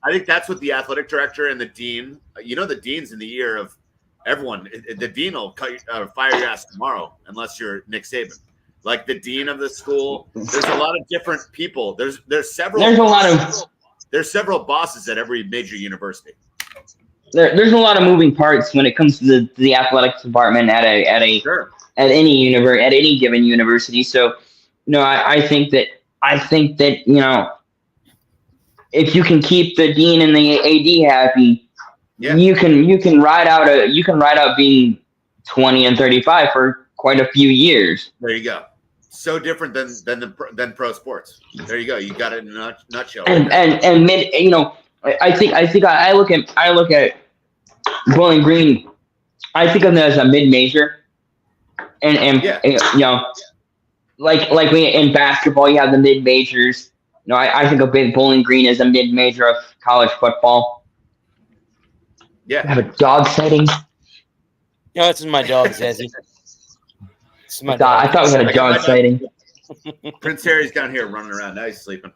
I think that's what the athletic director and the dean. The dean's in the ear of everyone. The dean will fire your ass tomorrow unless you're Nick Saban. Like the dean of the school. There's a lot of different people. There's several. There's several bosses at every major university. There's a lot of moving parts when it comes to the athletics department at any given university. So, I think that if you can keep the dean and the AD happy, you can ride out being 20-35 for quite a few years. There you go. so different than pro sports. There you go. You got it in a nutshell. And mid, I think I look at Bowling Green. I think of them as a mid major, and like we in basketball, you have the mid majors. I think of Bowling Green as a mid major of college football. Yeah, I have a dog sighting. No, this is my dog, Zezzy. I thought we had a dog sighting. Prince Harry's down here running around. Now he's sleeping.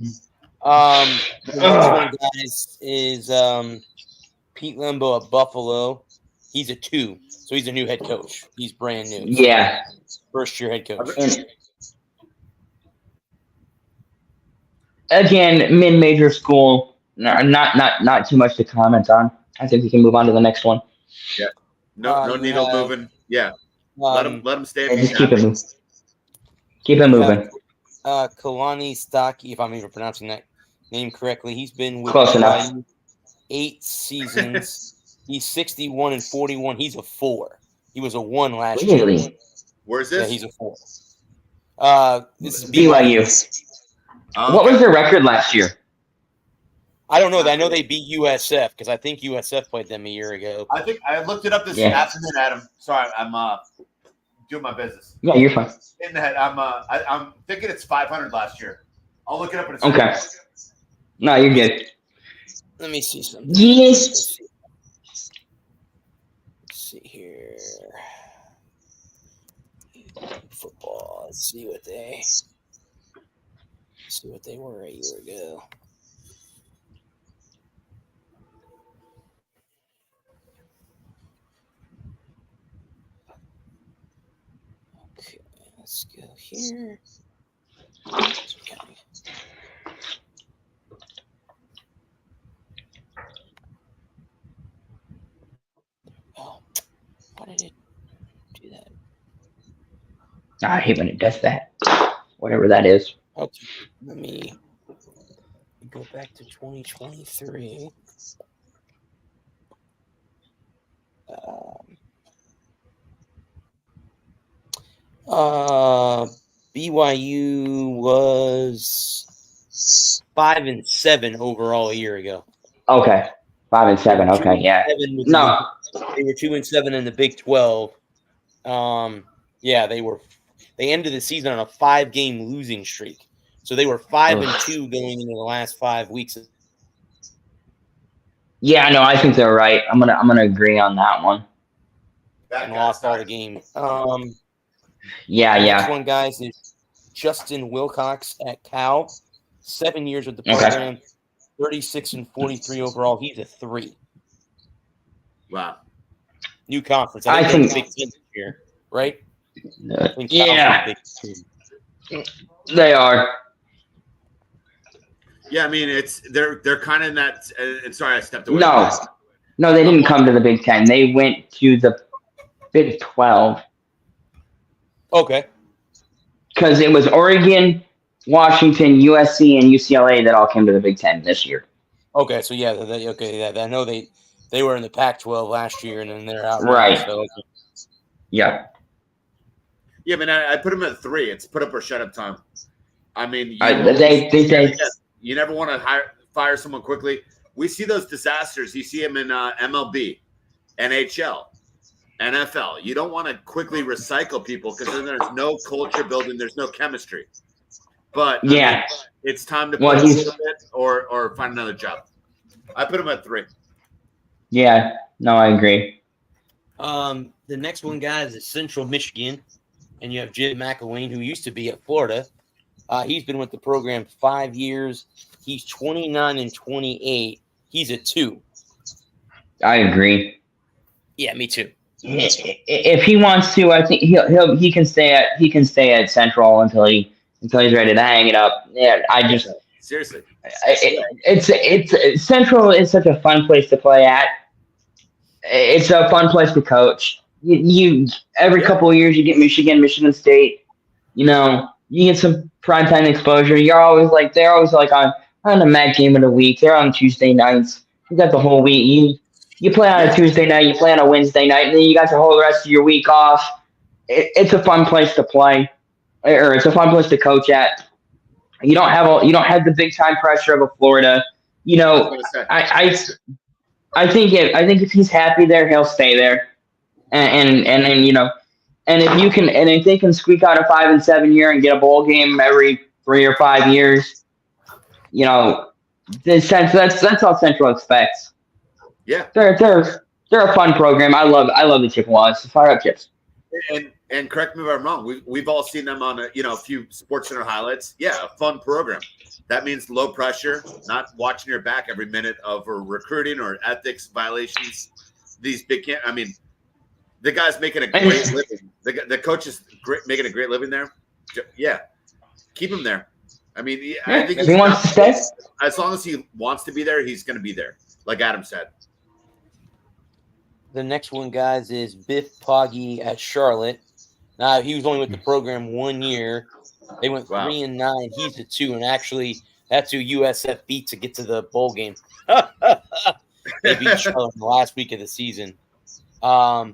The next one, guys, is Pete Lembo of Buffalo. He's a 2, so he's a new head coach. He's brand new. Yeah. First year head coach. Again, mid-major school. Not too much to comment on. I think we can move on to the next one. Yeah. No needle moving. Yeah. Let him stay. Just keep it moving. Keep it moving. Kalani Stocky, if I'm even pronouncing that name correctly, he's been with Close enough. 8 seasons. He's 61-41. He's a 4. He was a 1 last Really? year. Where's this? Yeah, he's a 4. This is BYU. What was their record last year? I don't know. I know they beat USF because I think USF played them a year ago. I think I looked it up this afternoon, Adam. Sorry, I'm doing my business. Yeah, you're fine. In the head, I'm thinking it's 500 last year. I'll look it up in a second. Okay. No, you're good. Let me see something. Yes. Let's see here. Football. Let's see what they were a year ago. Okay, let's go here. Oh, why did it do that? I hate when it does that. Whatever that is. Okay, let me go back to 2023. BYU was 5-7 overall a year ago. Okay, 5-7. Okay, yeah. No, they were 2-7 in the Big 12. Yeah, they ended the season on a 5-game losing streak. So they were 5-2 going into the last 5 weeks. Yeah, no, I think they're right. I'm gonna agree on that one. And lost all the games. Yeah. Next one, guys, is Justin Wilcox at Cal. 7 years with the program, 36-43 overall. He's a 3. Wow. New conference. I think Big 10 this year, right? Yeah, they are. Yeah, I mean they're kind of in that. Sorry, I stepped away. No, they didn't come to the Big Ten. They went to the Big 12. Okay. Because it was Oregon, Washington, USC, and UCLA that all came to the Big Ten this year. Okay, so yeah, I know they were in the Pac-12 last year, and then they're out. Right. So, okay. Yeah. Yeah, I mean, I put them at 3. It's put up or shut up time. I mean, you never want to fire someone quickly. We see those disasters. You see them in MLB, NHL, NFL. You don't want to quickly recycle people because then there's no culture building. There's no chemistry. But yeah, I mean, it's time to put a little bit or find another job. I put them at 3. Yeah, no, I agree. The next one, guys, is Central Michigan, and you have Jim McElwain, who used to be at Florida. He's been with the program 5 years. He's 29-28. He's a 2. I agree. Yeah, me too. If he wants to, I think he can stay at Central until he's ready to hang it up. Yeah, seriously. It's Central is such a fun place to play at. It's a fun place to coach. You every couple of years you get Michigan State. You get some primetime exposure. They're always on the MAC game of the week. They're on Tuesday nights. You got the whole week. You play on a Tuesday night. You play on a Wednesday night, and then you got the whole rest of your week off. It's a fun place to play. or it's a fun place to coach at. You don't have the big time pressure of a Florida. You know, I think if he's happy there, he'll stay there, and then and if they can squeak out a 5-7 year and get a bowl game every 3 or 5 years, that's all Central expects. Yeah, they're a fun program. I love the Chippewas. Fire up, Chips. And correct me if I'm wrong. We've all seen them on a few Sports Center highlights. Yeah, a fun program. That means low pressure, not watching your back every minute of recruiting or ethics violations. These big the guy's making a great living. The coach is making a great living there. Yeah, keep him there. I think if he wants to stay, as long as he wants to be there, he's going to be there. Like Adam said. The next one, guys, is Biff Poggi at Charlotte. Now, he was only with the program 1 year. They went 3-9. He's a 2, and actually, that's who USF beat to get to the bowl game. They beat Charlotte in the last week of the season. I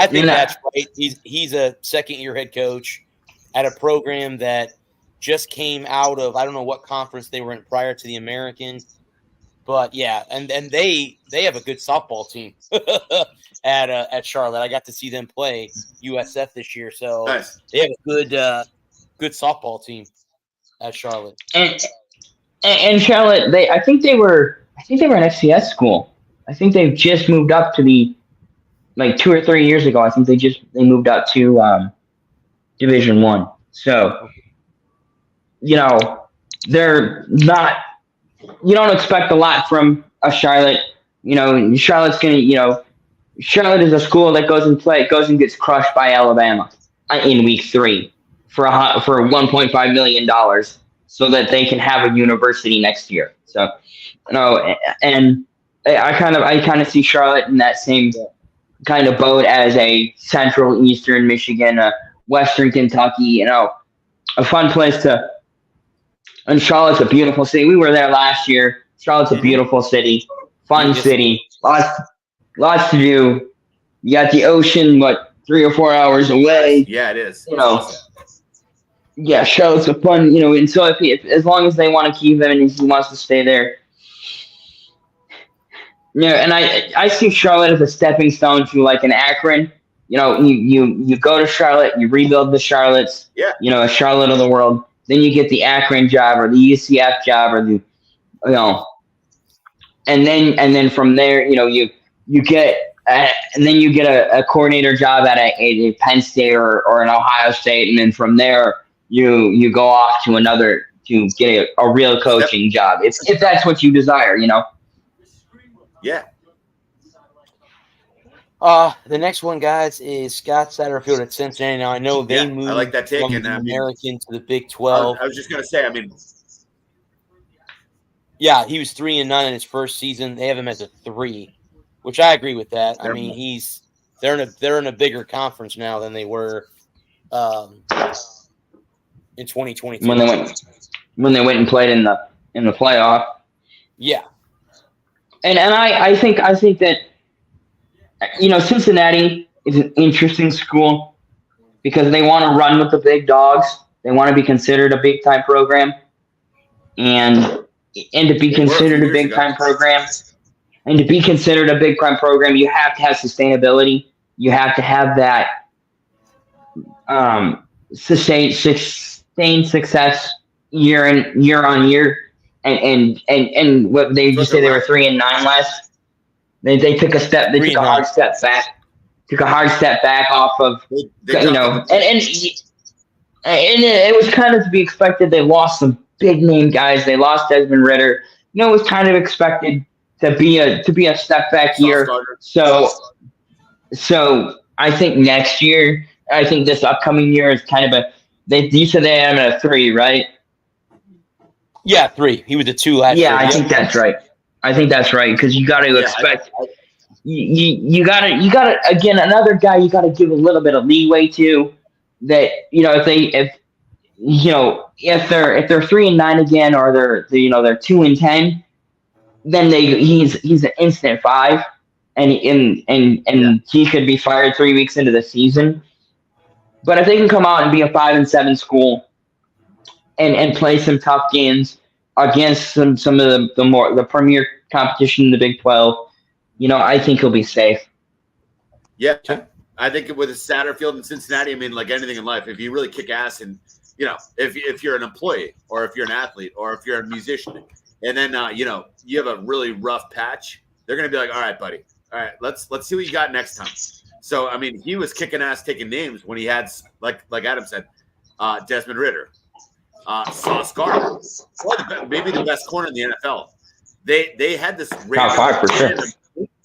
think that's right. He's a second-year head coach at a program that just came out of, I don't know what conference they were in prior to the American. But yeah, and they have a good softball team at Charlotte. I got to see them play USF this year, so nice. They have a good softball team at Charlotte. And Charlotte, I think they were an FCS school. I think they've just moved up to 2 or 3 years ago. I think they moved up to Division I. So they're not. You don't expect a lot from a Charlotte. Charlotte's Charlotte is a school that goes and gets crushed by Alabama in week 3 for $1.5 million, so that they can have a university next year. So, and I kind of see Charlotte in that same kind of boat as a Central Eastern Michigan, Western Kentucky. A fun place to. And Charlotte's a beautiful city. We were there last year. Charlotte's a beautiful city, fun city, lots to do. You got the ocean, 3 or 4 hours away. Yeah, it is. Yeah, Charlotte's a fun, and so if as long as they want to keep him and he wants to stay there. And I see Charlotte as a stepping stone to an Akron. You go to Charlotte, you rebuild the Charlottes. Yeah. A Charlotte of the world. Then you get the Akron job or the UCF job or and then from there, you get a coordinator job at a Penn State or an Ohio State, and then from there you go off to get a real coaching job if that's what you desire, Yeah. The next one, guys, is Scott Satterfield at Cincinnati. Now, I know they moved I like that take, from the American to the Big 12. I was just going to say, yeah, he was 3-9 in his first season. They have him as a 3, which I agree with that. They're in a bigger conference now than they were in 2022 when they went and played in the playoff. Yeah, and I think that. Cincinnati is an interesting school because they want to run with the big dogs. They want to be considered a big-time program. And to be considered a big-time program, you have to have sustainability. You have to have that sustained success year on year. And what they just say they were 3-9 last. They took a step. They took a hard step back. Took a hard step back off of and it was kind of to be expected. They lost some big name guys. They lost Desmond Ritter. It was kind of expected to be a step back year. So I think next year, this upcoming year is kind of you said they had him at a 3, right? Yeah, 3. He was a 2 last year. Yeah, I think that's right. I think that's right because you got to expect you got to again another guy you got to give a little bit of leeway to that if they're 3-9 again or they're 2-10 then he's an instant 5 and he could be fired 3 weeks into the season But if they can come out and be a 5-7 school and play some tough games against some of the premier competition in the Big 12, I think he'll be safe. Yeah, I think with a Satterfield in Cincinnati, I mean, like anything in life, if you really kick ass and, if you're an employee or if you're an athlete or if you're a musician and then, you have a really rough patch, they're going to be like, all right, buddy. All right, let's see what you got next time. So, I mean, he was kicking ass, taking names when he had, like Adam said, Desmond Ridder, Sauce Gardner, maybe the best corner in the NFL. They had this top 5 for sure.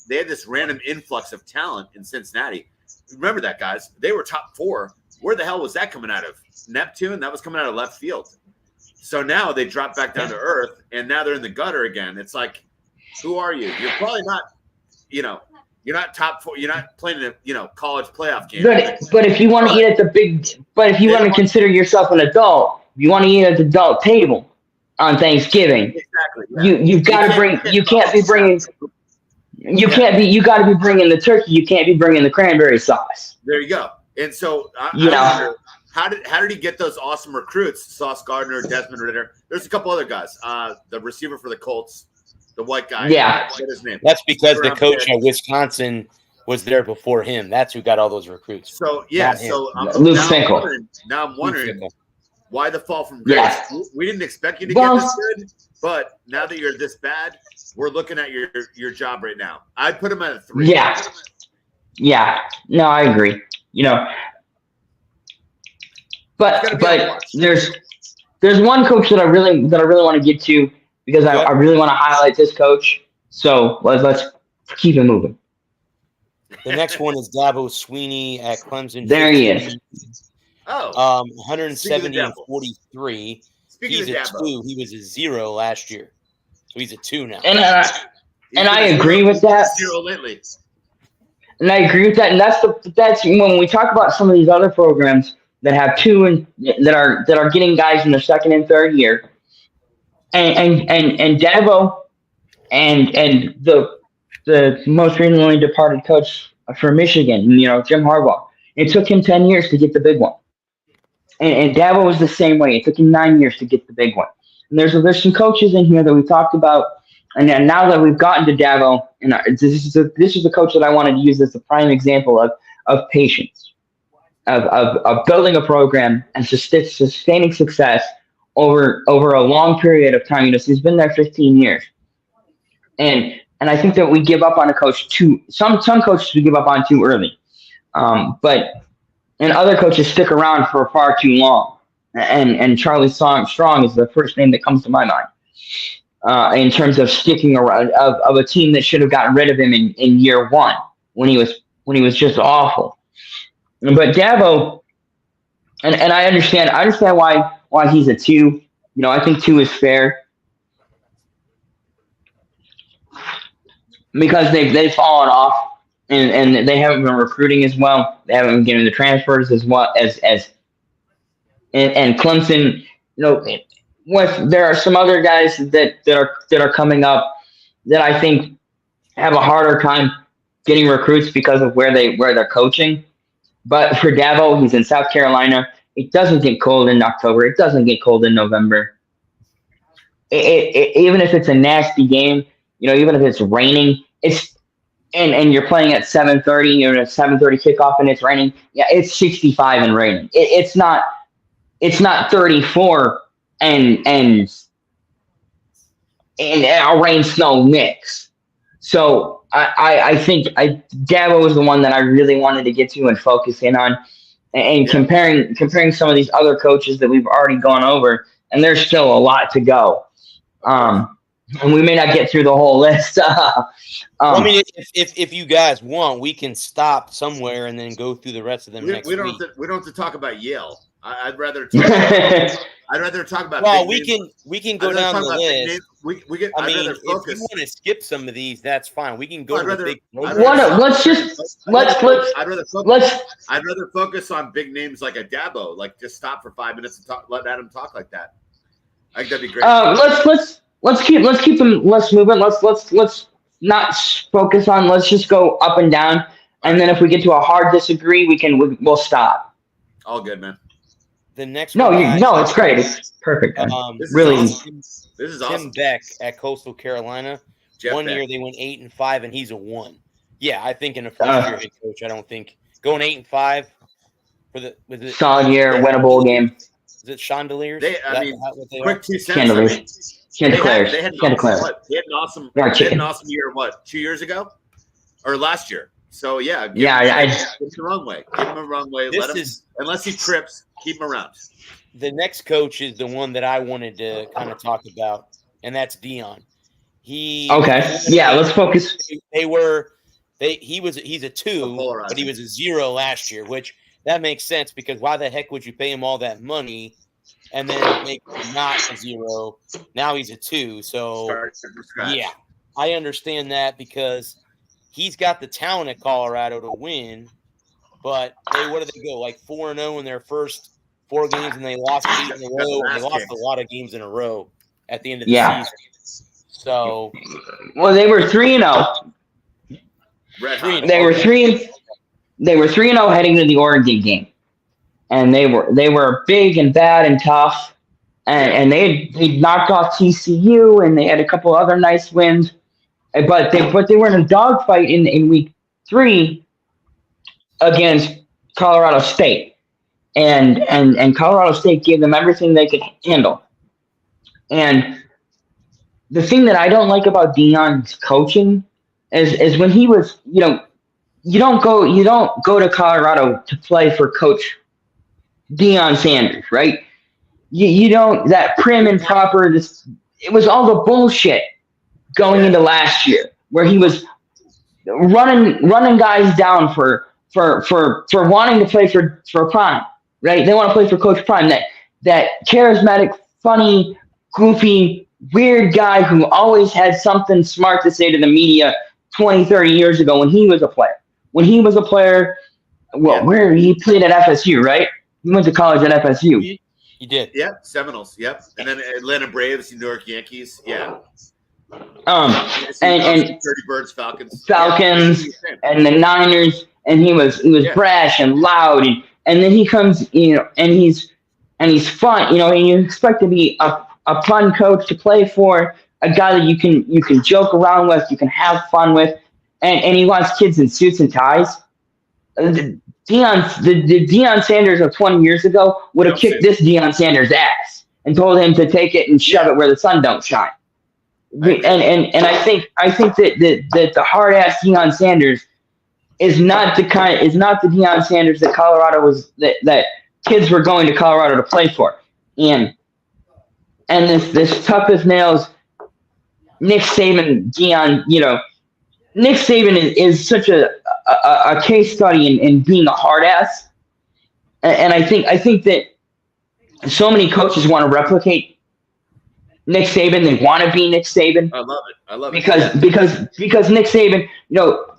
They had this random influx of talent in Cincinnati. Remember that, guys? They were top 4. Where the hell was that coming out of? Neptune? That was coming out of left field. So now they dropped back down to earth, and now they're in the gutter again. It's like, who are you? You're probably not, you're not top 4. You're not playing in a, college playoff game. But if you want to eat at the big, but if you want to consider yourself an adult, you want to eat at the adult table on Thanksgiving. Exactly. Yeah. You've got to bring. You can't be bringing. You can't be. You got to be bringing the turkey. You can't be bringing the cranberry sauce. There you go. And so I wonder, how did he get those awesome recruits? Sauce Gardner, Desmond Ridder. There's a couple other guys. The receiver for the Colts, the white guy. Yeah. What's his name? That's because the coach at Wisconsin was there before him. That's who got all those recruits. So yeah. Luke Finkel. Now I'm wondering why the fall from grace. Yes. We didn't expect you to get this good, but now that you're this bad, we're looking at your job right now. I'd put him at a 3. Yeah. No, I agree. But there's one coach that I really want to get to because I really want to highlight this coach. So let's keep it moving. The next one is Dabo Sweeney at Clemson. There he is. 170 and 43. He's a 2. He was a 0 last year. So he's a 2 now. And I agree with that. 0 lately. And I agree with that. And that's when we talk about some of these other programs that have 2 and that are getting guys in their 2nd and 3rd year. And Dabo and the most recently departed coach for Michigan, Jim Harbaugh. It took him 10 years to get the big one. And Dabo was the same way. It took him 9 years to get the big one. And there's some coaches in here that we talked about. And then now that we've gotten to Dabo, and this is the coach that I wanted to use as a prime example of patience, of building a program and sustaining success over a long period of time. He's been there 15 years. And I think that we give up on a coach some coaches we give up on too early. And other coaches stick around for far too long. And Charlie Strong is the first name that comes to my mind in terms of sticking around of a team that should have gotten rid of him in year 1 when he was just awful. But Dabo, and I understand why he's a 2. I think 2 is fair because they've fallen off. And they haven't been recruiting as well. They haven't been getting the transfers as well as Clemson. There are some other guys that are coming up that I think have a harder time getting recruits because of where they're coaching. But for Dabo, he's in South Carolina. It doesn't get cold in October. It doesn't get cold in November. Even if it's a nasty game, even if it's raining, and you're playing at 7:30, you're at a 7:30 kickoff and it's raining. Yeah, it's 65 and raining. It's not 34 and a rain snow mix. So I think Dabo was the one that I really wanted to get to and focus in on, and comparing some of these other coaches that we've already gone over, and there's still a lot to go. And we may not get through the whole list. I mean, if you guys want, we can stop somewhere and then go through the rest of them next week. We don't have to talk about Yale. I'd rather talk about. Well, we can go down the list. I mean, if you want to skip some of these, that's fine. We can go to the big. I'd rather focus on big names like a Dabo. Like, just stop for 5 minutes and talk. Let Adam talk like that. I think that'd be great. Let's keep them. Let's move it. Let's not focus on. Let's just go up and down, and then if we get to a hard disagree, we'll stop. All good, man. The next No, one, guys, no, it's great. It's perfect. Man. This is Really, awesome. This is Tim awesome. Beck at Coastal Carolina. Jeff One Beck. year they went 8-5, and he's a 1. Yeah, I think in a first-year head coach, I don't think going 8-5 for the with it. solid year, win a bowl game. Is it Chandeliers? Quick 2 cents. I mean, Chanticleers. they had Chanticleers. they had an awesome year. What, 2 years ago, or last year? So yeah, give him the wrong way. Give him a wrong way. Unless he trips, keep him around. The next coach is the one that I wanted to kind of talk about, and that's Dion. Let's focus. He's a 2, but he was a 0 last year, which that makes sense because why the heck would you pay him all that money and then make him not a 0? Now he's a 2. So yeah, I understand that because he's got the talent at Colorado to win, but what did they go like 4-0 in their first 4 games, and they lost 8 in a row. And they lost a lot of games in a row at the end of the season. So, well, they were 3-0. They were 3-0 heading to the Oregon game, and they were big and bad and tough, and they knocked off TCU, and they had a couple other nice wins, but they were in a dogfight in week 3 against Colorado State, and Colorado State gave them everything they could handle, and the thing that I don't like about Dion's coaching is when he was, you don't go to Colorado to play for Coach Deion Sanders, right? You don't, that prim and proper, it was all the bullshit going into last year where he was running guys down for wanting to play for Prime, right? They want to play for Coach Prime, that charismatic, funny, goofy, weird guy who always had something smart to say to the media 20, 30 years ago when he was a player. When he was a player, where he played at FSU, right? He went to college at FSU. He did. Yep, Seminoles. Yep, and then Atlanta Braves, New York Yankees. Yeah. And 30 Birds, Falcons, and the Niners, and he was brash and loud, and then he comes, and he's fun, and you expect to be a fun coach to play for, a guy that you can joke around with, you can have fun with, and he wants kids in suits and ties. The Deion Sanders of 20 years ago would have kicked this Deion Sanders' ass and told him to take it and shove it where the sun don't shine. And I think that the hard ass Deion Sanders is not the Deion Sanders that Colorado was that kids were going to Colorado to play for. And this tough as nails Nick Saban, Deion, Nick Saban is such a case study in being a hard ass, and I think that so many coaches want to replicate Nick Saban. They want to be Nick Saban. I love it because Nick Saban,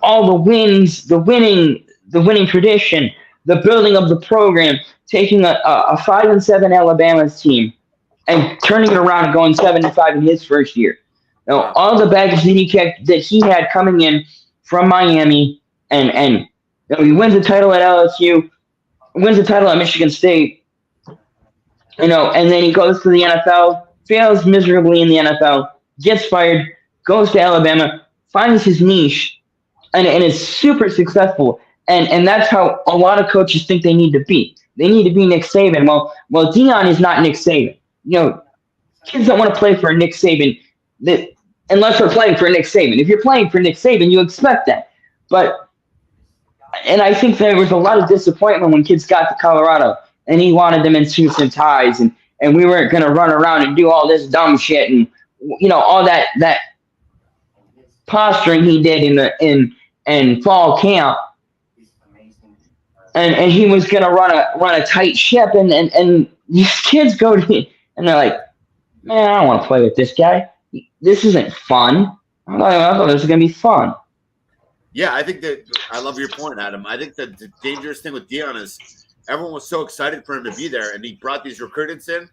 all the wins, the winning tradition, the building of the program, taking a 5-7 Alabama's team and turning it around and going 7-5 in his first year. All the baggage that he had coming in from Miami, and he wins the title at LSU, wins the title at Michigan State, and then he goes to the NFL, fails miserably in the NFL, gets fired, goes to Alabama, finds his niche, and is super successful. And that's how a lot of coaches think they need to be. They need to be Nick Saban. Well, Deion is not Nick Saban. Kids don't want to play for Nick Saban unless they're playing for Nick Saban. If you're playing for Nick Saban, you expect that. And I think there was a lot of disappointment when kids got to Colorado and he wanted them in suits and ties, and we weren't going to run around and do all this dumb shit and all that posturing he did in fall camp. And he was going to run a tight ship, and these kids go to me and they're like, man, I don't want to play with this guy. This isn't fun. I thought this was going to be fun. Yeah, I think that I love your point, Adam. I think that the dangerous thing with Deion is everyone was so excited for him to be there, and he brought these recruitants in.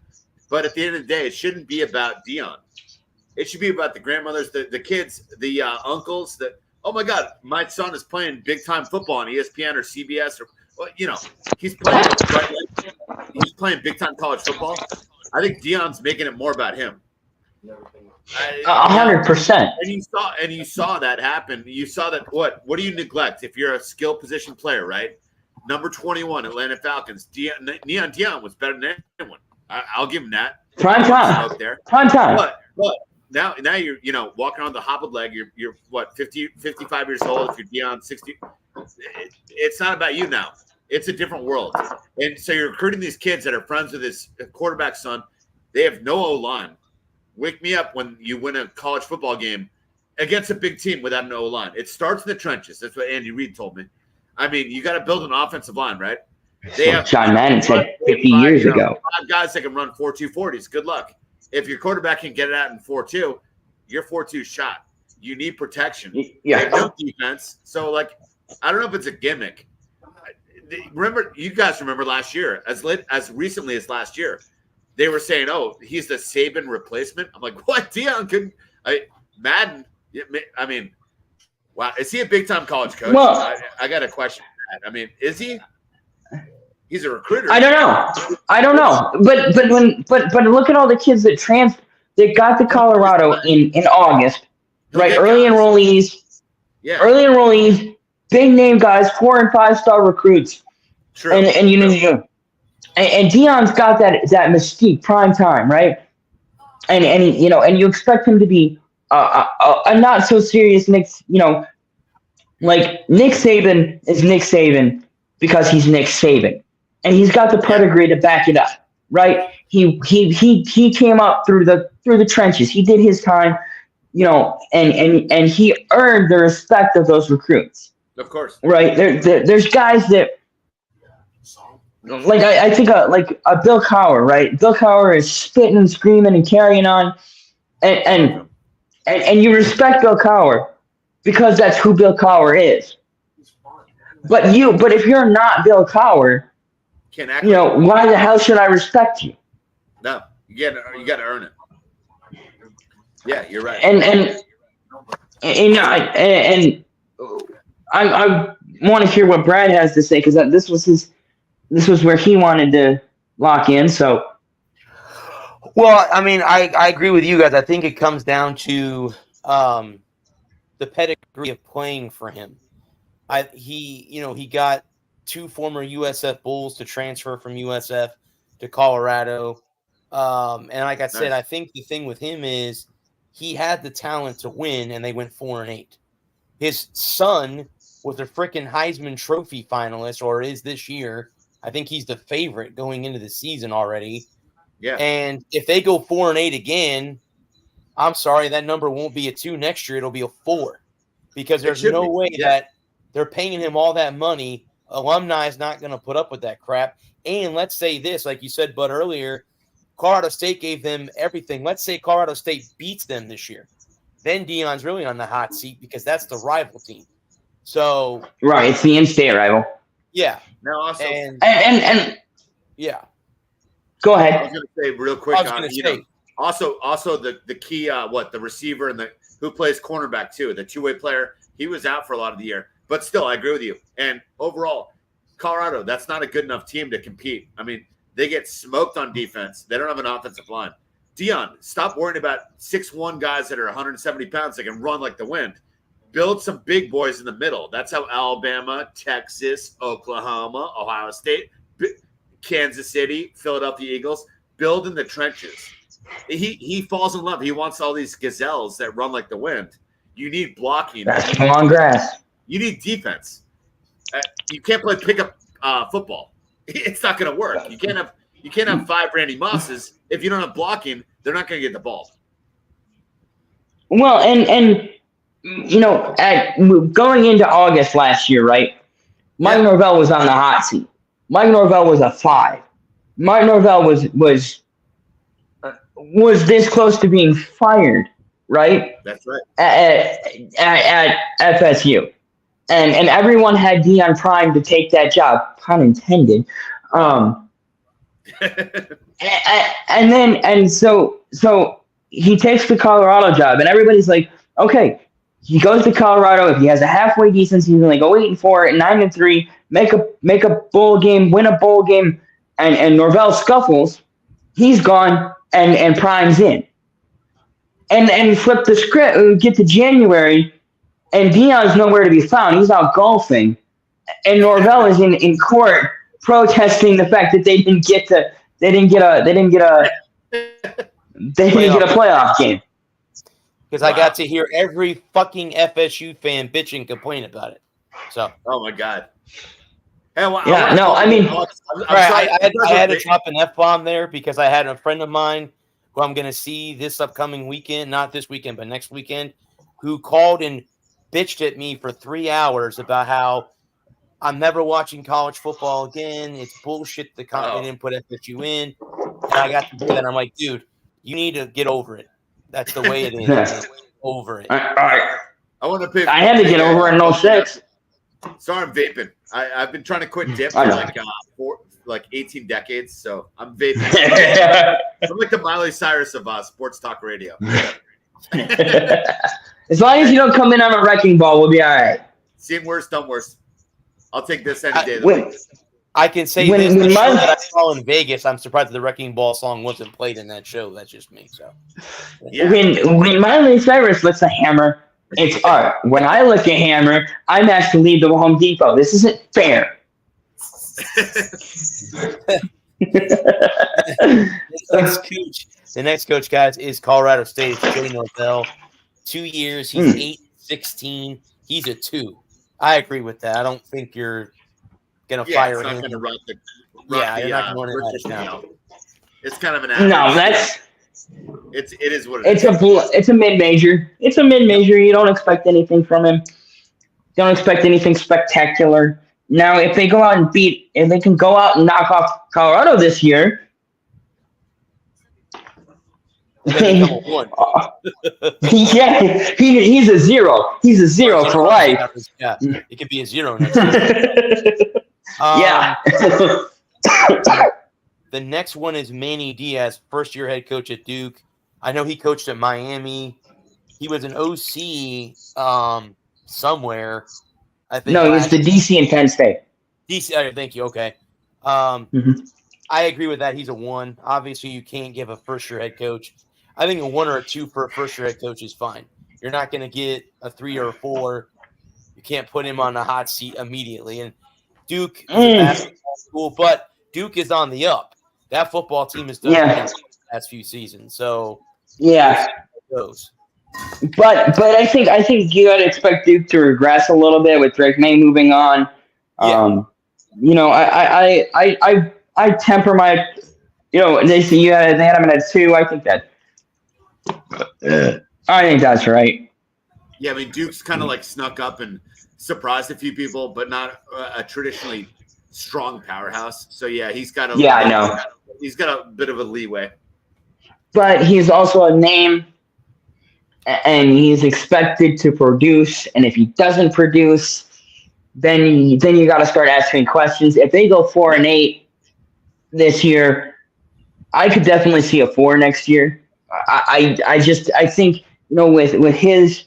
But at the end of the day, it shouldn't be about Deion. It should be about the grandmothers, the kids, the uncles. That, oh my God, my son is playing big time football on ESPN or CBS well, you know, he's playing right, he's playing big time college football. I think Deion's making it more about him. 100%. And you saw that happen. You saw that. What do you neglect if you're a skill position player, right? Number 21, Atlanta Falcons. Neon Deion was better than anyone. I'll give him that. Prime time. Prime time. But now you're walking on the hobbled leg. You're what 55 years old. If you're Deion 60, it's not about you now. It's a different world. And so you're recruiting these kids that are friends with his quarterback's son. They have no O-line. Wake me up when you win a college football game against a big team without an O-line. It starts in the trenches. That's what Andy Reid told me. I mean, you got to build an offensive line, right? They have John Madden said 50 years ago. 5 guys that can run 4.2 40s. Good luck. If your quarterback can get it out in 4.2, you're 4.2 shot. You need protection. Yeah. They have no defense. So, like, I don't know if it's a gimmick. You guys remember last year, as recently as last year, they were saying, "Oh, he's the Saban replacement." I'm like, "What? Deion Madden? I mean, wow, is he a big time college coach?" Well, I got a question. I mean, is he? He's a recruiter. I don't know. But look at all the kids that got to Colorado in August, right? Early enrollees. Yeah. Early enrollees. Big name guys, 4- and 5-star recruits, True. and Deion's got that mystique, prime time, right? And you expect him to be a not so serious Nick, like Nick Saban is Nick Saban because he's Nick Saban, and he's got the pedigree to back it up, right? He came up through the trenches. He did his time, and he earned the respect of those recruits. Of course. Right. There's guys that, like, I think like a Bill Cowher, right? Bill Cowher is spitting and screaming and carrying on, and you respect Bill Cowher because that's who Bill Cowher is. But if you're not Bill Cowher, why the hell should I respect you? No, you got to earn it. Yeah, you're right. I want to hear what Brad has to say because this was where he wanted to lock in. So, well, I mean, I agree with you guys. I think it comes down to the pedigree of playing for him. He got 2 former USF Bulls to transfer from USF to Colorado, and like I said, I think the thing with him is he had the talent to win, and they went 4-8. His son was a freaking Heisman Trophy finalist, or is this year. I think he's the favorite going into the season already. Yeah. And if they go 4-8 again, I'm sorry, that number won't be a 2 next year. It'll be a 4 because there's no way that they're paying him all that money. Alumni is not going to put up with that crap. And let's say this, like you said, Bud, earlier, Colorado State gave them everything. Let's say Colorado State beats them this year. Then Deion's really on the hot seat because that's the rival team. So right, it's the in-state rival. Yeah. Now also, and yeah. Go ahead. I was going to say real quick. Also the key, the receiver and who plays cornerback too, the 2-way player. He was out for a lot of the year, but still, I agree with you. And overall, Colorado, that's not a good enough team to compete. I mean, they get smoked on defense. They don't have an offensive line. Deion, stop worrying about 6'1" guys that are 170 pounds that can run like the wind. Build some big boys in the middle. That's how Alabama, Texas, Oklahoma, Ohio State, Kansas City, Philadelphia Eagles build in the trenches. He falls in love. He wants all these gazelles that run like the wind. You need blocking. That's long grass. You need defense. You can't play pickup football. It's not going to work. You can't have 5 Randy Mosses if you don't have blocking. They're not going to get the ball. Well, and going into August last year, right? Mike Norvell was on the hot seat. Mike Norvell was a 5. Mike Norvell was this close to being fired, right? That's right. At FSU, and everyone had Deion primed to take that job, pun intended. So he takes the Colorado job, and everybody's like, okay, he goes to Colorado. If he has a halfway decent season, they go 8-4 and 9-3. make a bowl game, win a bowl game, and Norvell scuffles, he's gone and Prime's in. And flip the script, we get to January, and Dion's nowhere to be found. He's out golfing, and Norvell is in court protesting the fact that they didn't get a playoff game. Because I got to hear every fucking FSU fan bitch and complain about it. So, oh my god. Hey, well, I had to drop an F-bomb there because I had a friend of mine who I'm going to see this upcoming weekend, not this weekend, but next weekend, who called and bitched at me for 3 hours about how I'm never watching college football again. It's bullshit they didn't put FSU in. And I got to do that. And I'm like, dude, you need to get over it. That's the way it is. Get over it. All right. I had to get over it in 06. Sorry, I'm vaping. I've been trying to quit dip for like 18 decades, so I'm vaping. I'm like the Miley Cyrus of sports talk radio. As long as you don't come in on a wrecking ball, we'll be all right. Seen worse, done worse. I'll take this any day of the week. I can say this. The show that I saw in Vegas, I'm surprised that the Wrecking Ball song wasn't played in that show. That's just me. So, yeah. When Miley Cyrus licks a hammer, it's art. When I lick a hammer, I'm asked to leave the Home Depot. This isn't fair. The next coach, guys, is Colorado State. It's Jay Norvell. 2 years. He's 8-16. He's a 2. I agree with that. I don't think you're gonna fire him. You're not going to run it now. It's kind of an it is what it is. It's a mid-major. It's a mid-major. You don't expect anything from him. Don't expect anything spectacular. Now, if they can go out and knock off Colorado this year, yeah, he's a 0. He's a 0 for life. Yeah, it could be a 0 next year. Yeah. The next one is Manny Diaz, first-year head coach at Duke. I know he coached at Miami. He was an OC somewhere. I think. No, he was the DC and Penn State. DC. Thank you. Okay. I agree with that. He's a 1. Obviously, you can't give a first-year head coach. I think a 1 or a 2 for a first-year head coach is fine. You're not going to get a 3 or a 4. You can't put him on the hot seat immediately. And Duke is a basketball school, but Duke is on the up. That football team has done the past few seasons. So yeah, goes. But I think you got to expect Duke to regress a little bit with Drake May moving on. Yeah. I temper my. They say they had him at 2. I think that's right. Yeah, I mean Duke's kind of like snuck up and surprised a few people, but not a traditionally strong powerhouse. So yeah, he's got I know. He's got a bit of a leeway. But he's also a name, and he's expected to produce. And if he doesn't produce, then you got to start asking questions. If they go 4-8 this year, I could definitely see a 4 next year. I think with his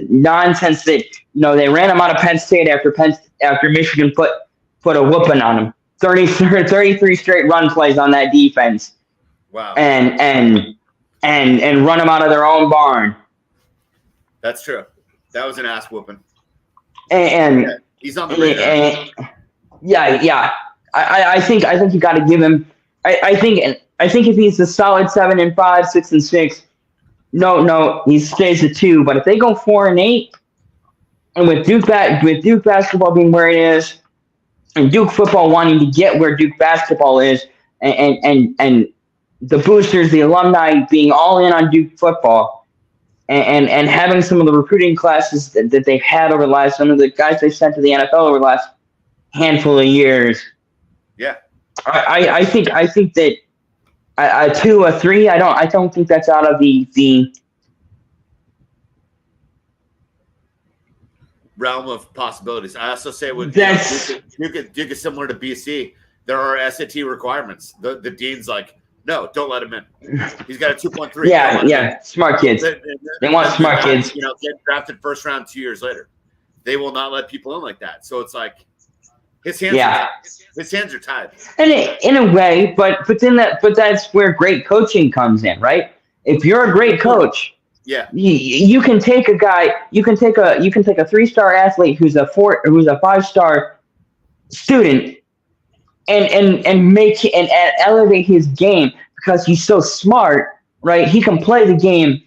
nonsense that they ran him out of Penn State after Michigan put a whooping on him. 33 straight run plays on that defense. Wow. And run them out of their own barn. That's true. That was an ass whooping. And he's on the radar. Yeah. I think you got to give him. I think if he's a solid 7-5, 6-6, no, he stays at 2. But if they go 4-8, and with Duke basketball being where it is, and Duke football wanting to get where Duke basketball is, and the boosters, the alumni being all in on Duke football, and having some of the recruiting classes that they've had over the last, some of the guys they sent to the NFL over the last handful of years. Yeah, I think that a 2, a 3. I don't think that's out of the realm of possibilities. I also say with Duke is similar to BC. There are SAT requirements. The dean's like, no, don't let him in. He's got a 2.3. Yeah, smart kids. They want smart kids. Get drafted first round 2 years later. They will not let people in like that. So it's like, His hands are tied. And in a way, but that's where great coaching comes in, right? If you're a great coach, you can take a guy, you can take a 3-star athlete who's a 5-star student and elevate his game because he's so smart, right? He can play the game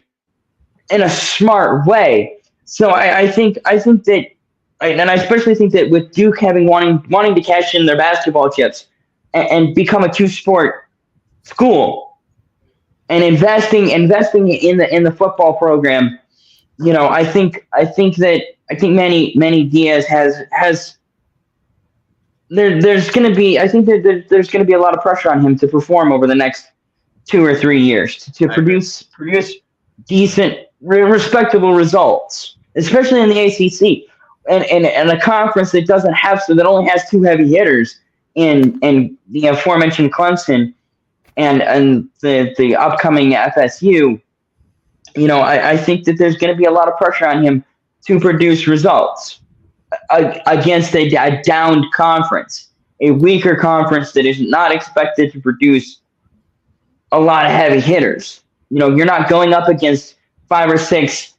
in a smart way. So I think that. And I especially think that with Duke wanting to cash in their basketball chips and become a 2-sport school and investing in the football program, I think Manny Diaz has there's going to be a lot of pressure on him to perform over the next 2 or 3 years to produce decent, respectable results, especially in the ACC. And a conference that only has 2 heavy hitters in the aforementioned Clemson and the upcoming FSU, I think that there's going to be a lot of pressure on him to produce results against a downed conference, a weaker conference that is not expected to produce a lot of heavy hitters. You're not going up against 5 or 6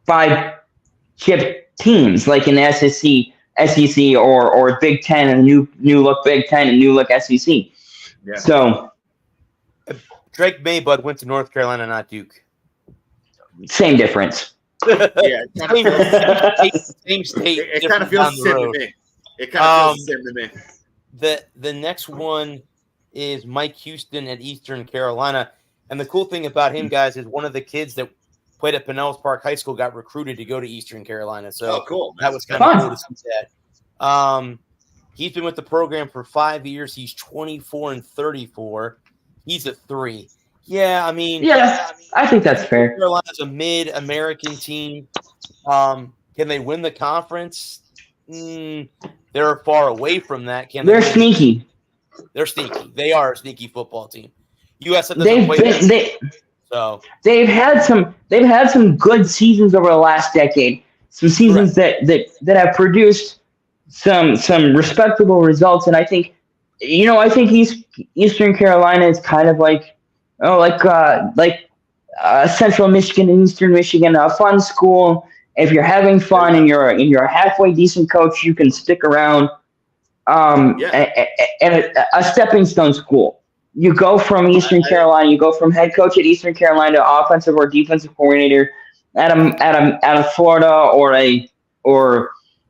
5-chip teams like in the SEC or Big Ten and new look Big Ten and new look SEC. Yeah. So Drake Maybud went to North Carolina, not Duke. Same difference. Yeah, same state. It kind of feels the same to me. It kind of feels the same to me. The next one is Mike Houston at Eastern Carolina, and the cool thing about him, guys, is one of the kids that played at Pinellas Park High School got recruited to go to Eastern Carolina. So cool. That was kind of cool to see that. He's been with the program for 5 years. He's 24 and 34. He's a 3. Yeah, I mean, I think that's fair. Carolina's a mid-American team. Can they win the conference? They're far away from that. They're sneaky. They're sneaky. They are a sneaky football team. USF doesn't play so they've had some good seasons over the last decade. Some seasons that have produced some respectable results, and I think Eastern Carolina is kind of like Central Michigan and Eastern Michigan, a fun school. If you're having fun and you're a halfway decent coach, you can stick around. And a stepping stone school. You go from Eastern Carolina, you go from head coach at Eastern Carolina to offensive or defensive coordinator at a Florida or an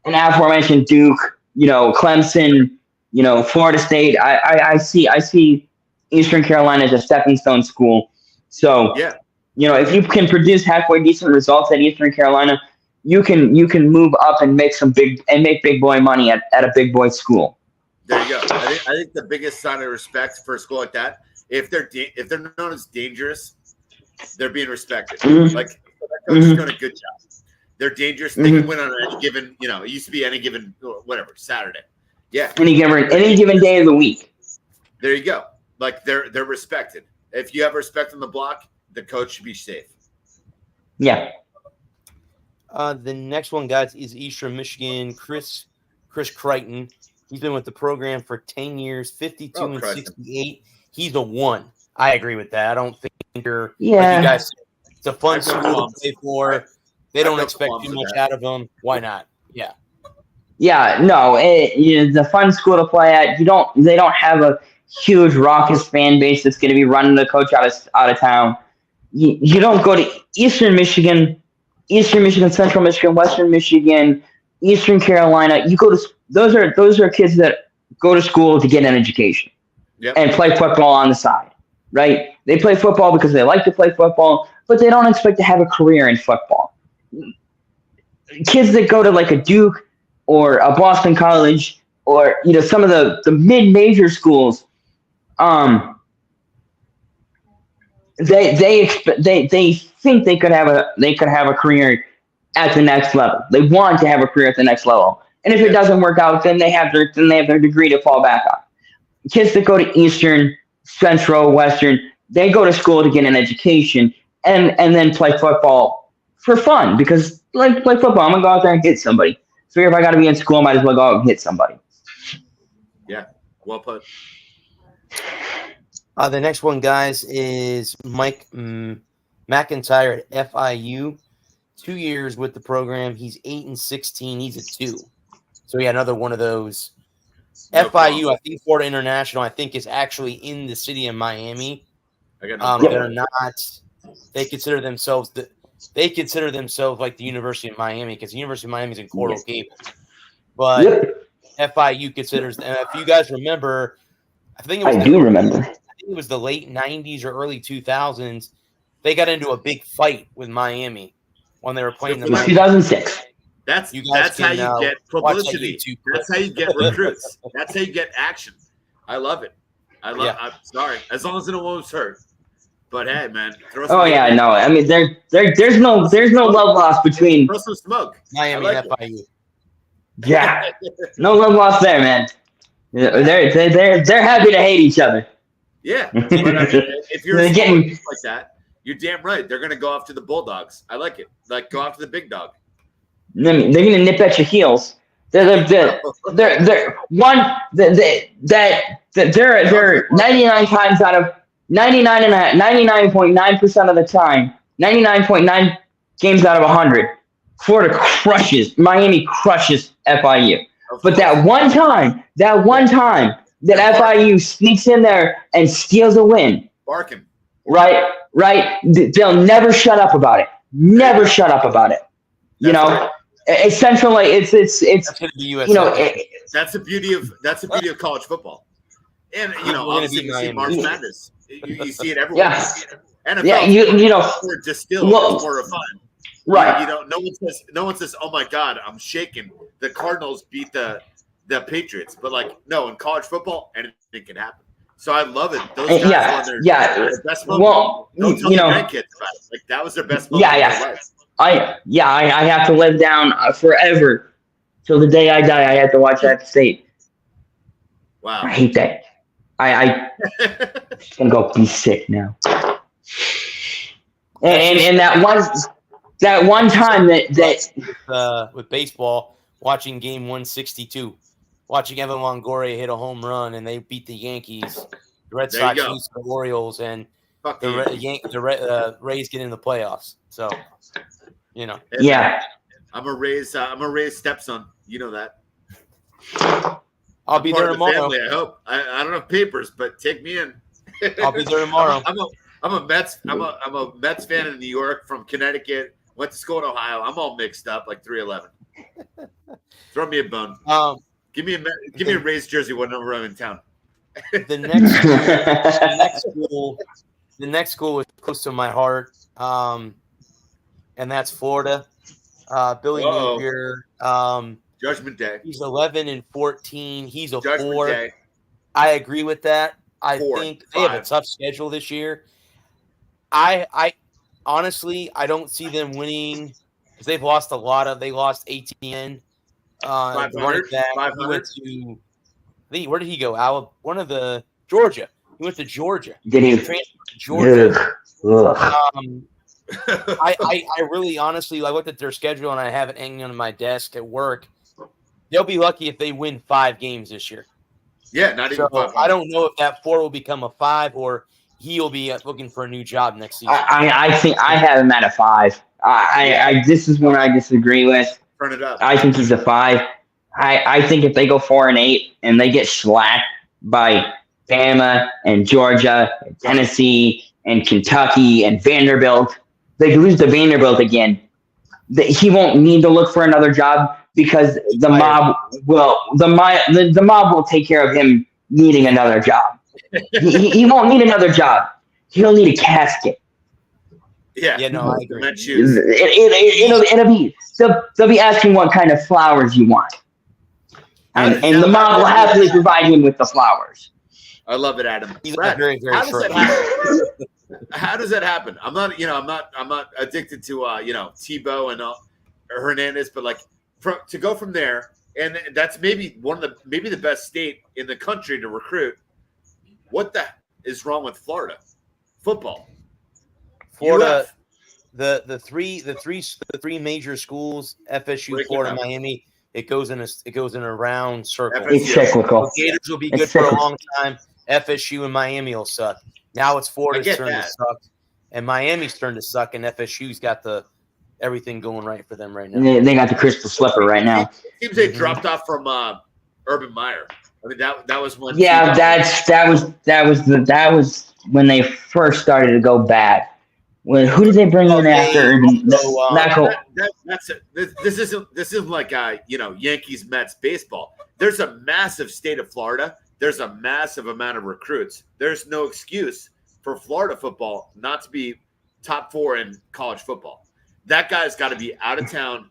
aforementioned Duke, Clemson, Florida State. I see Eastern Carolina as a stepping stone school. So if you can produce halfway decent results at Eastern Carolina, you can move up and make big boy money at a big boy school. There you go. I think the biggest sign of respect for a school like that, if they're known as dangerous, they're being respected. Mm-hmm. Like that coach is doing a good job. They're dangerous. They can win on any given, it used to be any given Saturday. Yeah. Any given day of the week. There you go. Like they're respected. If you have respect on the block, the coach should be safe. Yeah. The next one, guys, is Eastern Michigan. Chris Crichton. He's been with the program for 10 years, 52 and 68. He's a 1. I agree with that. I don't think like you guys said, it's a fun school to play for. They don't expect too much out of them. Why not? Yeah. Yeah, no, it's a fun school to play at. They don't have a huge raucous fan base that's going to be running the coach out of town. You don't go to Eastern Michigan, Central Michigan, Western Michigan, Eastern Carolina. You go to those are kids that go to school to get an education and play football on the side, right? They play football because they like to play football, but they don't expect to have a career in football. Kids that go to like a Duke or a Boston College or some of the mid-major schools, they think they could have a career at the next level. They want to have a career at the next level. And if it doesn't work out, then they have their degree to fall back on. Kids that go to Eastern, Central, Western, they go to school to get an education and then play football for fun because play football, I'm gonna go out there and hit somebody. So if I gotta be in school, I might as well go out and hit somebody. Well put. The next one, guys, is Mike McIntyre at FIU. 2 years with the program. He's 8-16. He's a 2. So yeah, another one of those. No FIU, problem. I think Florida International, I think is actually in the city of Miami. I got no problem. They're not. They consider themselves like the University of Miami because the University of Miami is in Coral Gables. But FIU considers. And if you guys remember, I think it was the late 90s or early 2000s. They got into a big fight with Miami when they were playing the Miami. 2006. That's You guys how can, you get watch that publicity. YouTube That's clip. how you get recruits. That's how you get action. I love it. Yeah. I'm sorry, as long as no one's hurt. But hey, man, throw Oh yeah, no. I mean, there's no love lost between throw some smoke. Miami I and like FIU. yeah, no love lost there, man. They're happy to hate each other. Yeah, but I mean, if you're They're getting- like that, you're damn right. They're gonna go after the Bulldogs. I like it. Like go after the big dog. I mean, they're gonna nip at your heels. They're 99 times out of 99.9% of the time, 99.9 games out of 100. Florida Miami crushes FIU. But that one time that FIU sneaks in there and steals a win, Barking. right? They'll never shut up about it. Never shut up about it. You know, essentially, it's That's going to be USA. you know, That's the beauty of college football. And obviously you see March Madness. You see it everywhere. Yeah. NFL, yeah, you know, more distilled, well, more refined. right. No one says, "Oh my God, I'm shaking." The Cardinals beat the Patriots, but no, in college football, anything can happen. So I love it. Those guys won their best moment. Well, Don't tell you your know, grandkids about it. That was their best moment. Yeah, of their life. I have to live down forever till the day I die. I have to watch App State. Wow. I hate that. I can go be sick now. And that one time that with baseball, watching game 162, watching Evan Longoria hit a home run and they beat the Yankees, the Red Sox lose to the Orioles, and the Rays get in the playoffs. So, yeah. I'm a Rays stepson. You know that. I'll be there tomorrow. Family, I hope. I don't have papers, but take me in. I'll be there tomorrow. I'm a Mets fan in New York, from Connecticut. Went to school in Ohio. I'm all mixed up, like 311. Throw me a bone. Give me a Rays jersey whenever I'm in town. The next school is close to my heart, and that's Florida. Billy Napier. Judgment Day. He's 11-14. He's a Judgment 4. Day. I agree with that. I 4, think they have a 5. tough schedule this year. I honestly, I don't see them winning because they've lost a lot. They lost ATN. 500. He went to. Where did he go? Georgia. He went to Georgia. Did he? Transferred to Georgia. Ugh. I really honestly, I looked at their schedule and I have it hanging on my desk at work. They'll be lucky if they win 5 games this year. Yeah, not even 500. I don't know if that 4 will become a 5 or he'll be looking for a new job next season. I think I have him at a 5. This is one I disagree with. Turn it up. I think he's a 5. I think if they go 4-8 and they get slapped by Bama and Georgia, and Tennessee and Kentucky and Vanderbilt, they lose to Vanderbilt again. He won't need to look for another job because the mob will take care of him needing another job. he won't need another job. He'll need a casket. Yeah, no, I agree. They'll be asking what kind of flowers you want, and the mob will happily provide him with the flowers. I love it, Adam. Brad, very, very how does that happen? How does that happen? I'm not addicted to Tebow and Hernandez, but to go from there, and that's maybe the best state in the country to recruit. What the is wrong with Florida football? Florida, the three major schools, FSU, Florida, Miami, It goes in a round circle. It's cyclical. The Gators will be It's good for a cyclical. long time. FSU and Miami will suck. Now it's Florida's turn to suck, and Miami's turn to suck, and FSU's got everything going right for them right now. They got the crystal slipper right now. It seems they dropped off from Urban Meyer. I mean, that was when. Yeah, that was when they first started to go bad. Who did they bring in after Urban? This isn't like Yankees Mets baseball. There's a massive state of Florida. There's a massive amount of recruits. There's no excuse for Florida football not to be top 4 in college football. That guy's got to be out of town.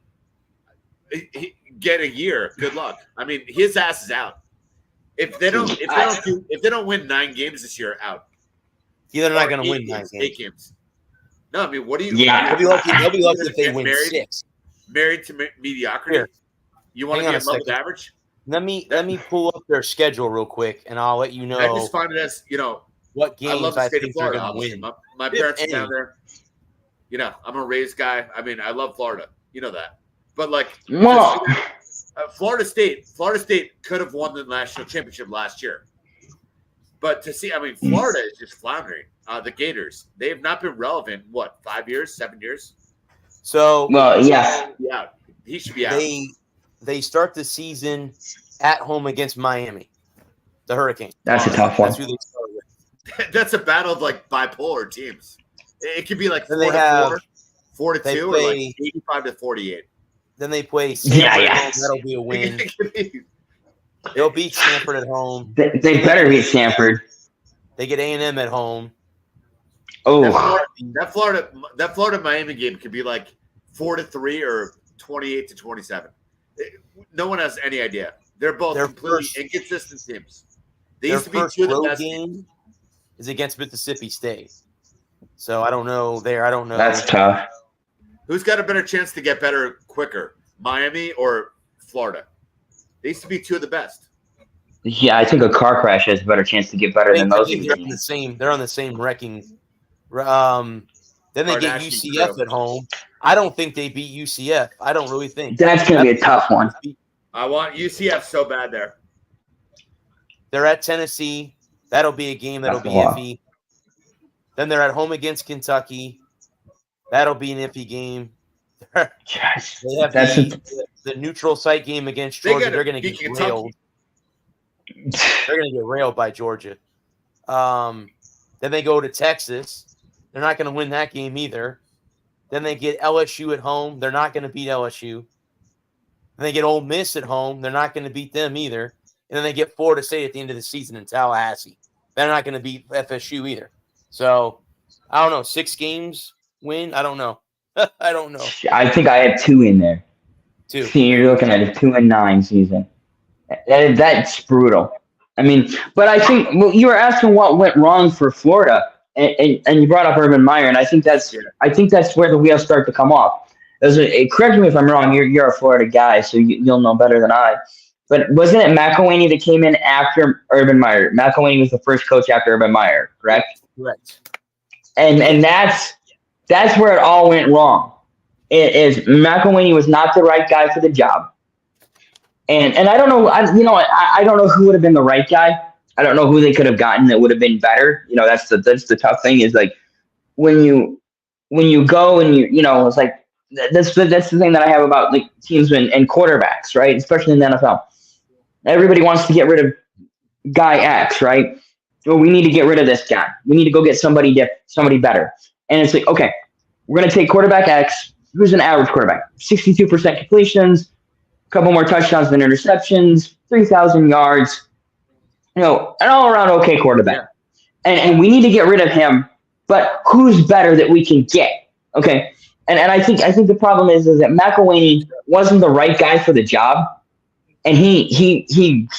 Get a year. Good luck. I mean, his ass is out. If they don't win 9 games this year, out. Yeah, they're not going to win 9 games. 8 games. No, I mean, what do you? Yeah, they'll be lucky if they win 6. Married to mediocrity. Here. You want to be in love with average? Let me pull up their schedule real quick, and I'll let you know. I just find it as what games I love the state think of Florida. they're going to win. My parents are down there. I'm a Rays guy. I mean, I love Florida. You know that. But Florida State could have won the national championship last year. But to see, Florida is just floundering. The Gators, they have not been relevant. What, 5 years, 7 years? So, yeah, he should be out. They start the season at home against Miami, the Hurricanes. That's a tough one. That's who they start with. That's a battle of bipolar teams. It could be 4-4, 4-2, or 85-48. Then they play Stanford at home. That'll be a win. They'll beat Stanford at home. They better beat Stanford. They get A&M at home. Oh, that Florida Miami game could be 4-3 or 28-27. No one has any idea. They're both completely inconsistent teams. They used to be two of the best game is against Mississippi State. So I don't know there. I don't know. That's tough. Who's got a better chance to get better quicker, Miami or Florida? They used to be two of the best. Yeah, I think a car crash has a better chance to get better than those. They're on the same wrecking. Then they get UCF at home. I don't think they beat UCF. I don't really think. That's going to be a tough one. I want UCF so bad there. They're at Tennessee. That'll be a game that'll be iffy. Then they're at home against Kentucky. That'll be an iffy game. They have the neutral site game against Georgia. They're going to get railed. They're going to get railed by Georgia. Then they go to Texas. They're not going to win that game either. Then they get LSU at home. They're not going to beat LSU. Then they get Ole Miss at home. They're not going to beat them either. And then they get Florida State at the end of the season in Tallahassee. They're not going to beat FSU either. So, I don't know. 6 games win? I don't know. I don't know. I think I had 2 in there. 2. See, you're looking at a 2-9 season. That's brutal. But I think you were asking what went wrong for Florida, and you brought up Urban Meyer, and I think that's where the wheels start to come off. Correct me if I'm wrong. You're a Florida guy, so you'll know better than I. But wasn't it McElwain that came in after Urban Meyer? McElwain was the first coach after Urban Meyer, correct? Correct. And that's where it all went wrong. McElwain was not the right guy for the job. And I don't know, I don't know who would have been the right guy. I don't know who they could have gotten that would have been better. That's the tough thing is when you go and it's that's the thing that I have about teams and quarterbacks, right? Especially in the NFL. Everybody wants to get rid of guy X, right? Well, we need to get rid of this guy. We need to go get somebody better. And it's okay, we're going to take quarterback X, who's an average quarterback, 62% completions, a couple more touchdowns than interceptions, 3,000 yards, an all-around okay quarterback. Yeah. And we need to get rid of him, but who's better that we can get? Okay. And I think the problem is that McElwain wasn't the right guy for the job. And he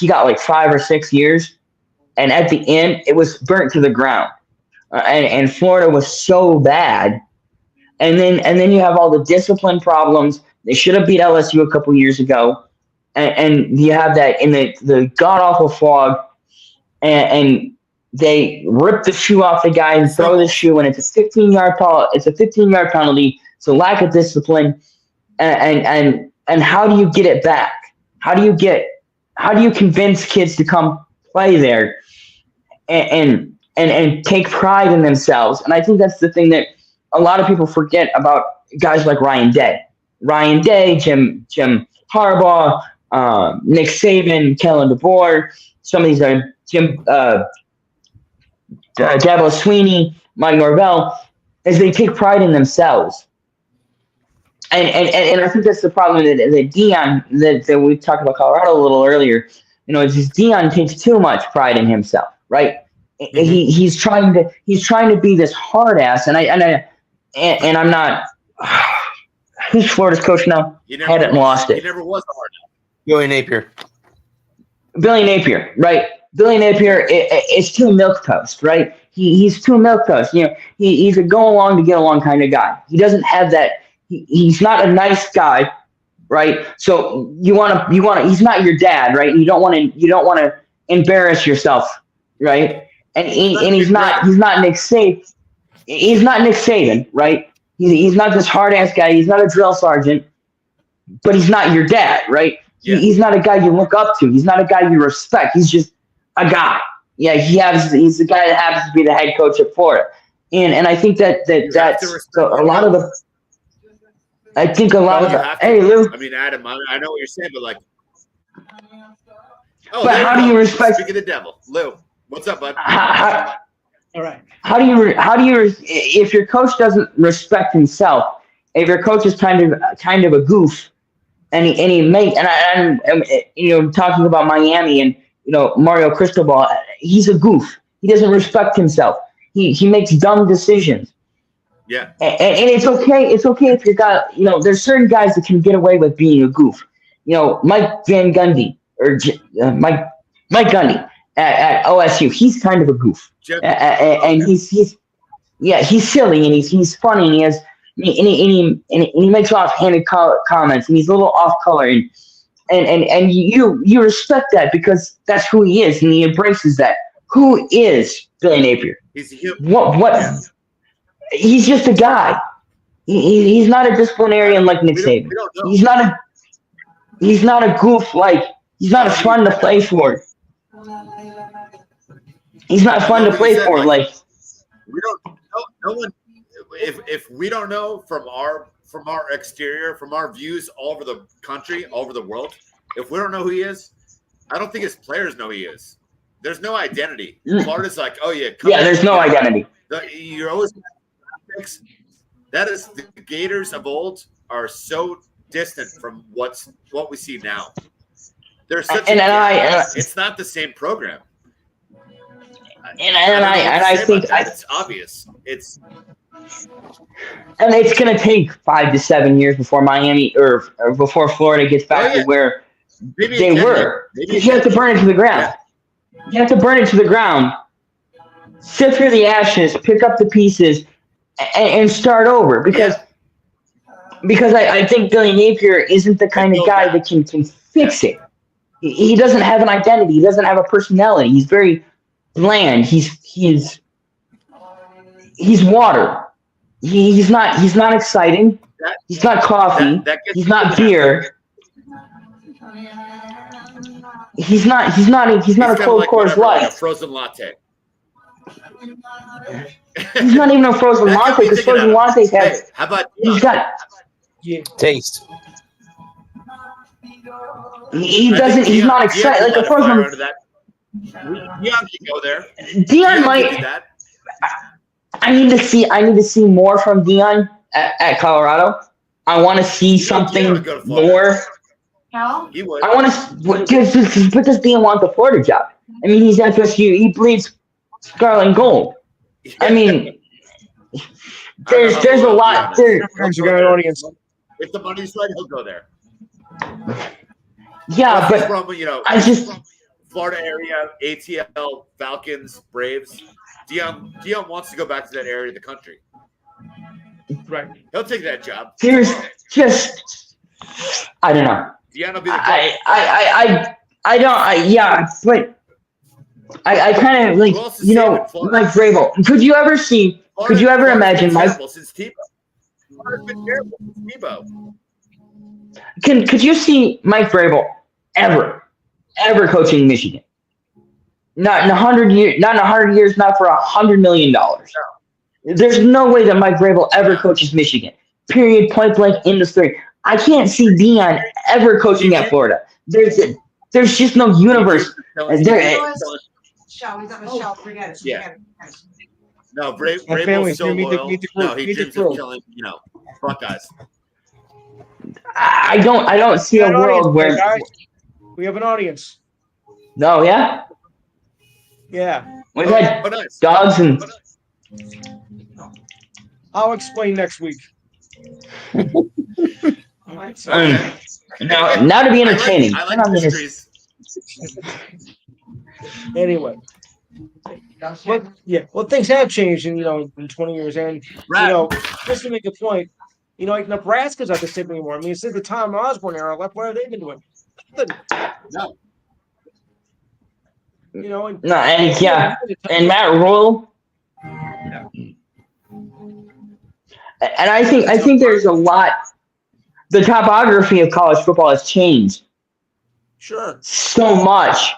got 5 or 6 years. And at the end, it was burnt to the ground. And Florida was so bad. And then you have all the discipline problems. They should have beat LSU a couple years ago. And you have that in the god-awful fog. And they rip the shoe off the guy and throw the shoe, and it's a 15-yard penalty. It's a lack of discipline. And how do you get it back? How do you convince kids to come play there and take pride in themselves? And I think that's the thing that a lot of people forget about guys like Ryan Day, Jim Harbaugh, Nick Saban, Kellen DeBoer, some of these are Dabo Sweeney, Mike Norvell, is they take pride in themselves. And I think that's the problem that Deion, that we talked about Colorado a little earlier. It's just Deion takes too much pride in himself, right? Mm-hmm. He's trying to be this hard ass, and I'm not. Who's Florida's coach now? Had it and lost it. He never was a hard ass. Billy Napier, right? Billy Napier is too milquetoast, right? He's too milquetoast. He's a go along to get along kind of guy. He doesn't have that. He's not a nice guy, right? So you want to. He's not your dad, right? You don't want to embarrass yourself, right? And he's not Nick Saban. He's not Nick Saban, right? He's not this hard ass guy. He's not a drill sergeant, but he's not your dad, right? Yeah. He's not a guy you look up to. He's not a guy you respect. He's just a guy. Yeah, he's the guy that happens to be the head coach at Florida, and I think that's a lot of the. I think a lot of the. Hey, Lou. I mean, Adam, I know what you're saying, but like. But how do you respect? Speaking of the devil, Lou, what's up, bud? All right. How do you if your coach doesn't respect himself, if your coach is kind of a goof, and I'm talking about Miami and Mario Cristobal, he's a goof. He doesn't respect himself. He makes dumb decisions. Yeah. And it's okay. It's okay if you're guy. There's certain guys that can get away with being a goof. Mike Van Gundy or Mike Gundy at OSU. He's kind of a goof. And he's silly and he's funny and he has and he makes offhanded comments and he's a little off color and you respect that because that's who he is and he embraces that. Who is Billy Napier? What? He's just a guy. He's not a disciplinarian like Nick Saban. He's not a goof like. He's not fun to play for. He's not fun to play for. Like we don't. No one. If we don't know from our exterior, from our views all over the country, all over the world, if we don't know who he is, I don't think his players know who he is. There's no identity. Florida's like, oh yeah, there's no identity. You're always. That is the Gators of old are so distant from what we see now. There's such it's not the same program. I think it's obvious. It's going to take 5 to 7 years before Miami or before Florida gets back to where they were. You have to burn it to the ground. Yeah. You have to burn it to the ground. Sift through the ashes, pick up the pieces. And start over because I think Billy Napier isn't the kind of guy that can fix it. He doesn't have an identity. He doesn't have a personality. He's very bland. He's water. He's not exciting. He's not coffee. He's not beer. He's not a cold Coors Light. Like a frozen latte. He's not even a frozen latte because frozen lattes have. Hey, how about he's got taste. He doesn't. He's not excited like a frozen. Deion can go there. Deion might. I need to see more from Deion at Colorado. I want to see something more. He would. I want to. But does Deion want the Florida job? I mean, he's FSU. He bleeds scarlet and gold. I mean, there's a lot. There's a good audience. If the money's right, he'll go there. Yeah, but from I just Florida area, ATL, Falcons, Braves. Deion wants to go back to that area of the country. Right. He'll take that job. There's just I don't know. Deion will be the I don't. Yeah, but. I kind of like Mike Vrabel. Could you ever see? Could you ever imagine Mike? Since Tebow. Could you see Mike Vrabel ever coaching Michigan. Not in 100 years. Not in 100 years. Not for $100 million. There's no way that Mike Vrabel ever coaches Michigan. Period. Point blank. End of story. I can't see Deion ever coaching at Florida. There's just no universe. Show. He's on the show. Forget it. Yeah. Forget it. No, My Vrabel's family's so here. Meet the loyal. group. No, he Meet the dreams of crew. killing, Buckeyes. I don't see a An audience, world where. guys. We have an audience. No, yeah. Yeah. We've had But nice. dogs and. I'll explain next week. Now to be entertaining. I like mysteries. Anyway. Well, things have changed in 20 years, and Right. just to make a point, like Nebraska's not the same anymore. I mean, since the Tom Osborne era left, what have they been doing? Nothing. No. And No, and Matt Rule. And I think there's a lot. The topography of college football has changed Sure. so much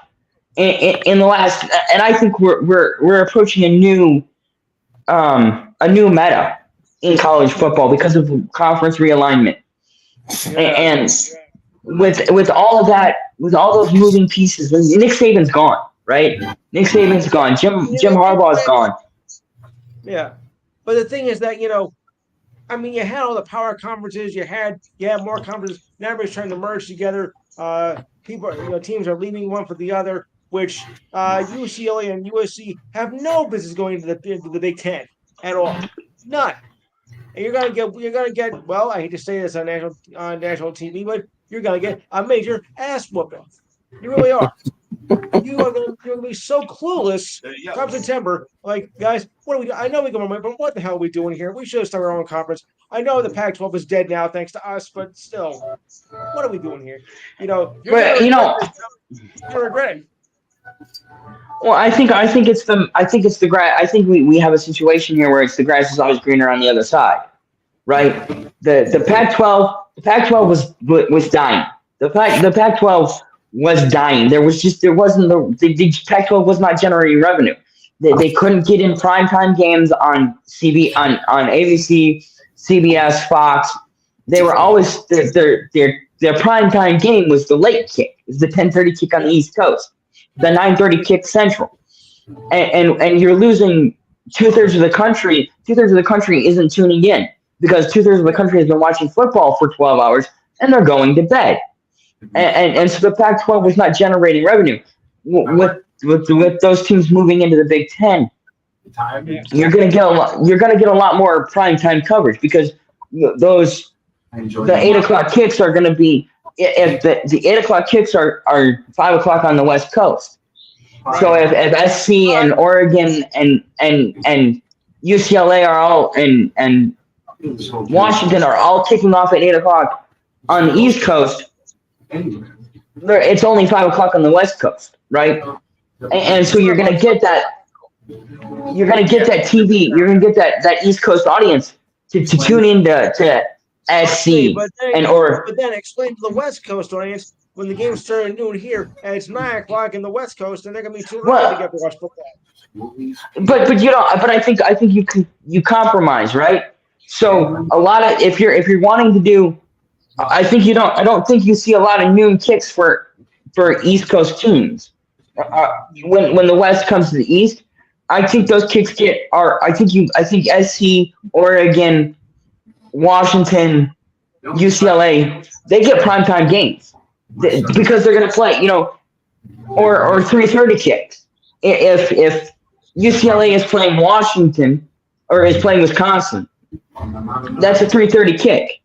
in the last, and I think we're approaching a new meta in college football because of conference realignment, and with all of that, with all those moving pieces, Nick Saban's gone, right? Nick Saban's gone. Jim Harbaugh's gone. Yeah, but the thing is that you had all the power conferences. You had more conferences. Now everybody's trying to merge together. Teams are leaving one for the other, which UCLA and USC have no business going into the Big Ten at all. None. And you're gonna get. Well, I hate to say this on national TV, but you're gonna get a major ass whooping. You really are. You're gonna be so clueless come September. Like, guys, what are we doing? I know we can remember, but what the hell are we doing here? We should have started our own conference. I know the Pac-12 is dead now, thanks to us, but still, what are we doing here? You're gonna regret it. Well, I think it's the grass. I think we have a situation here where it's the grass is always greener on the other side, right? The Pac-12 was dying. The Pac-12 was dying. The Pac-12 was not generating revenue. They couldn't get in primetime games on ABC, CBS, Fox. They were always their primetime game was the late kick. It was the 10:30 kick on the East Coast, the 9:30 kick Central, and you're losing 2/3 of the country. 2/3 of the country isn't tuning in because 2/3 of the country has been watching football for 12 hours and they're going to bed. And so the Pac-12 was not generating revenue. With those teams moving into the Big Ten, you're gonna get a lot more primetime coverage because the 8:00 kicks are gonna be if the 8:00 kicks are 5:00 on the West Coast. So if SC and Oregon and UCLA are all and Washington are all kicking off at 8:00 on the East Coast, it's only 5:00 on the West Coast, right? And so you're gonna get that. You're gonna get that TV. You're gonna get that East Coast audience to tune into SC But then explain to the West Coast audience when the game's starting at noon here and it's 9:00 in the West Coast and they're gonna be too early to get to watch football. But I think you compromise, right? So a lot of if you're wanting to do, I don't think you see a lot of noon kicks for East Coast teams. When the West comes to the East, I think those kicks I think SC, Oregon, Washington, UCLA, they get primetime games because they're going to play, or 3:30 kicks. If UCLA is playing Washington or is playing Wisconsin, that's a 3:30 kick.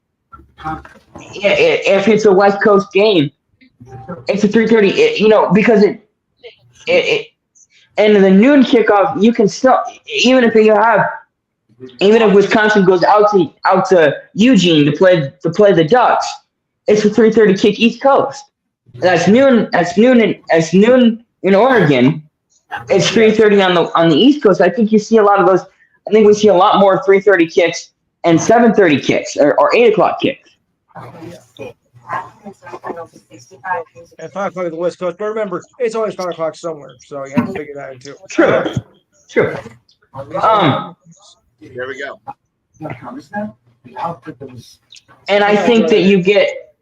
If it's a West Coast game, it's a 3:30. Because and the noon kickoff, you can still even if Wisconsin goes out to Eugene to play the Ducks, it's a 3:30 kick East Coast. That's noon in Oregon. It's 3:30 on the East Coast. I think you see a lot of those. I think we see a lot more 3:30 kicks and 7:30 kicks or 8:00 kicks. At 5 o'clock at the West Coast. But remember, it's always 5 o'clock somewhere. So you have to figure that in too. True. True. There we go. And I think that you get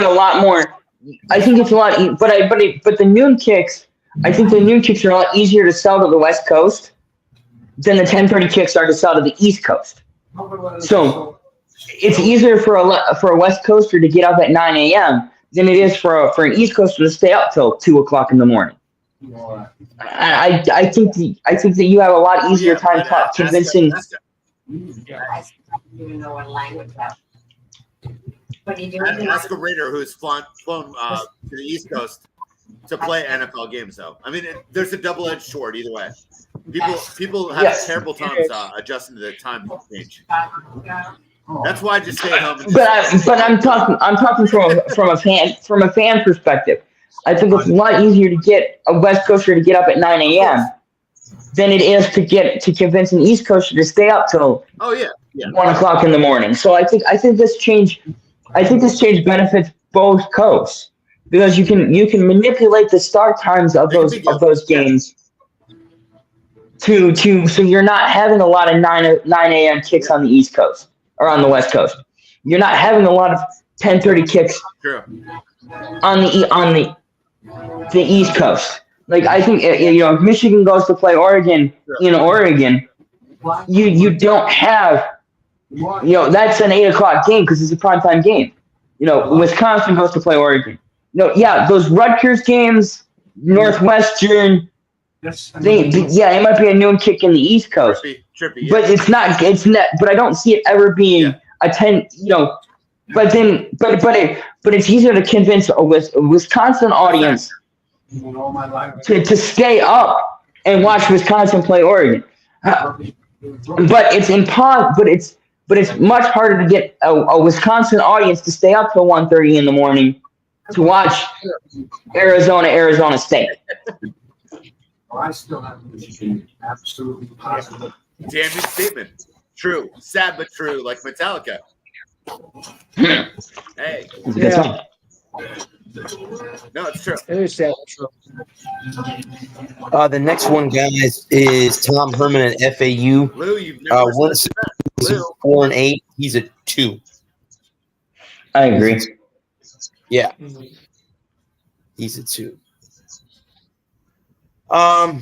a lot more. I think it's a lot, but the noon kicks. I think the noon kicks are a lot easier to sell to the West Coast than the 10:30 kicks are to sell to the East Coast. So it's easier for a West Coaster to get up at 9 a.m. than it is for an East Coaster to stay up till 2 o'clock in the morning. I think that you have a lot easier time convincing. Ask a Raider who's flown to the East Coast to play NFL games, though. I mean, there's a double-edged sword either way. People have terrible times adjusting to the time change. That's why I just stay at home. But I'm talking from a fan perspective. I think it's a lot easier to get a West Coaster to get up at 9 a.m. than it is to convince an East Coaster to stay up till 1 o'clock in the morning. So I think this change benefits both coasts because you can manipulate the start times of those games to so you're not having a lot of 9 a.m. kicks on the East Coast or on the West Coast. You're not having a lot of 10:30 kicks on the East Coast. Like I think if Michigan goes to play Oregon in Oregon, you don't have that's an 8 o'clock game because it's a primetime game. Wisconsin goes to play Oregon. Those Rutgers games, Northwestern. It might be a noon kick in the East Coast, trippy, but it's not. But I don't see it ever being a 10. But it's easier to convince a Wisconsin audience to stay up and watch Wisconsin play Oregon. But it's much harder to get a Wisconsin audience to stay up till 1:30 in the morning to watch Arizona State. I still have Michigan absolutely positive. Damn good statement. True. Sad but true, like Metallica. Hey. Yeah. No, it's true. It is sad. True. The next one, guys, is Tom Herman at FAU. Lou, you've never Once Lou. 4-8, he's a 2. I agree. Yeah, he's a 2.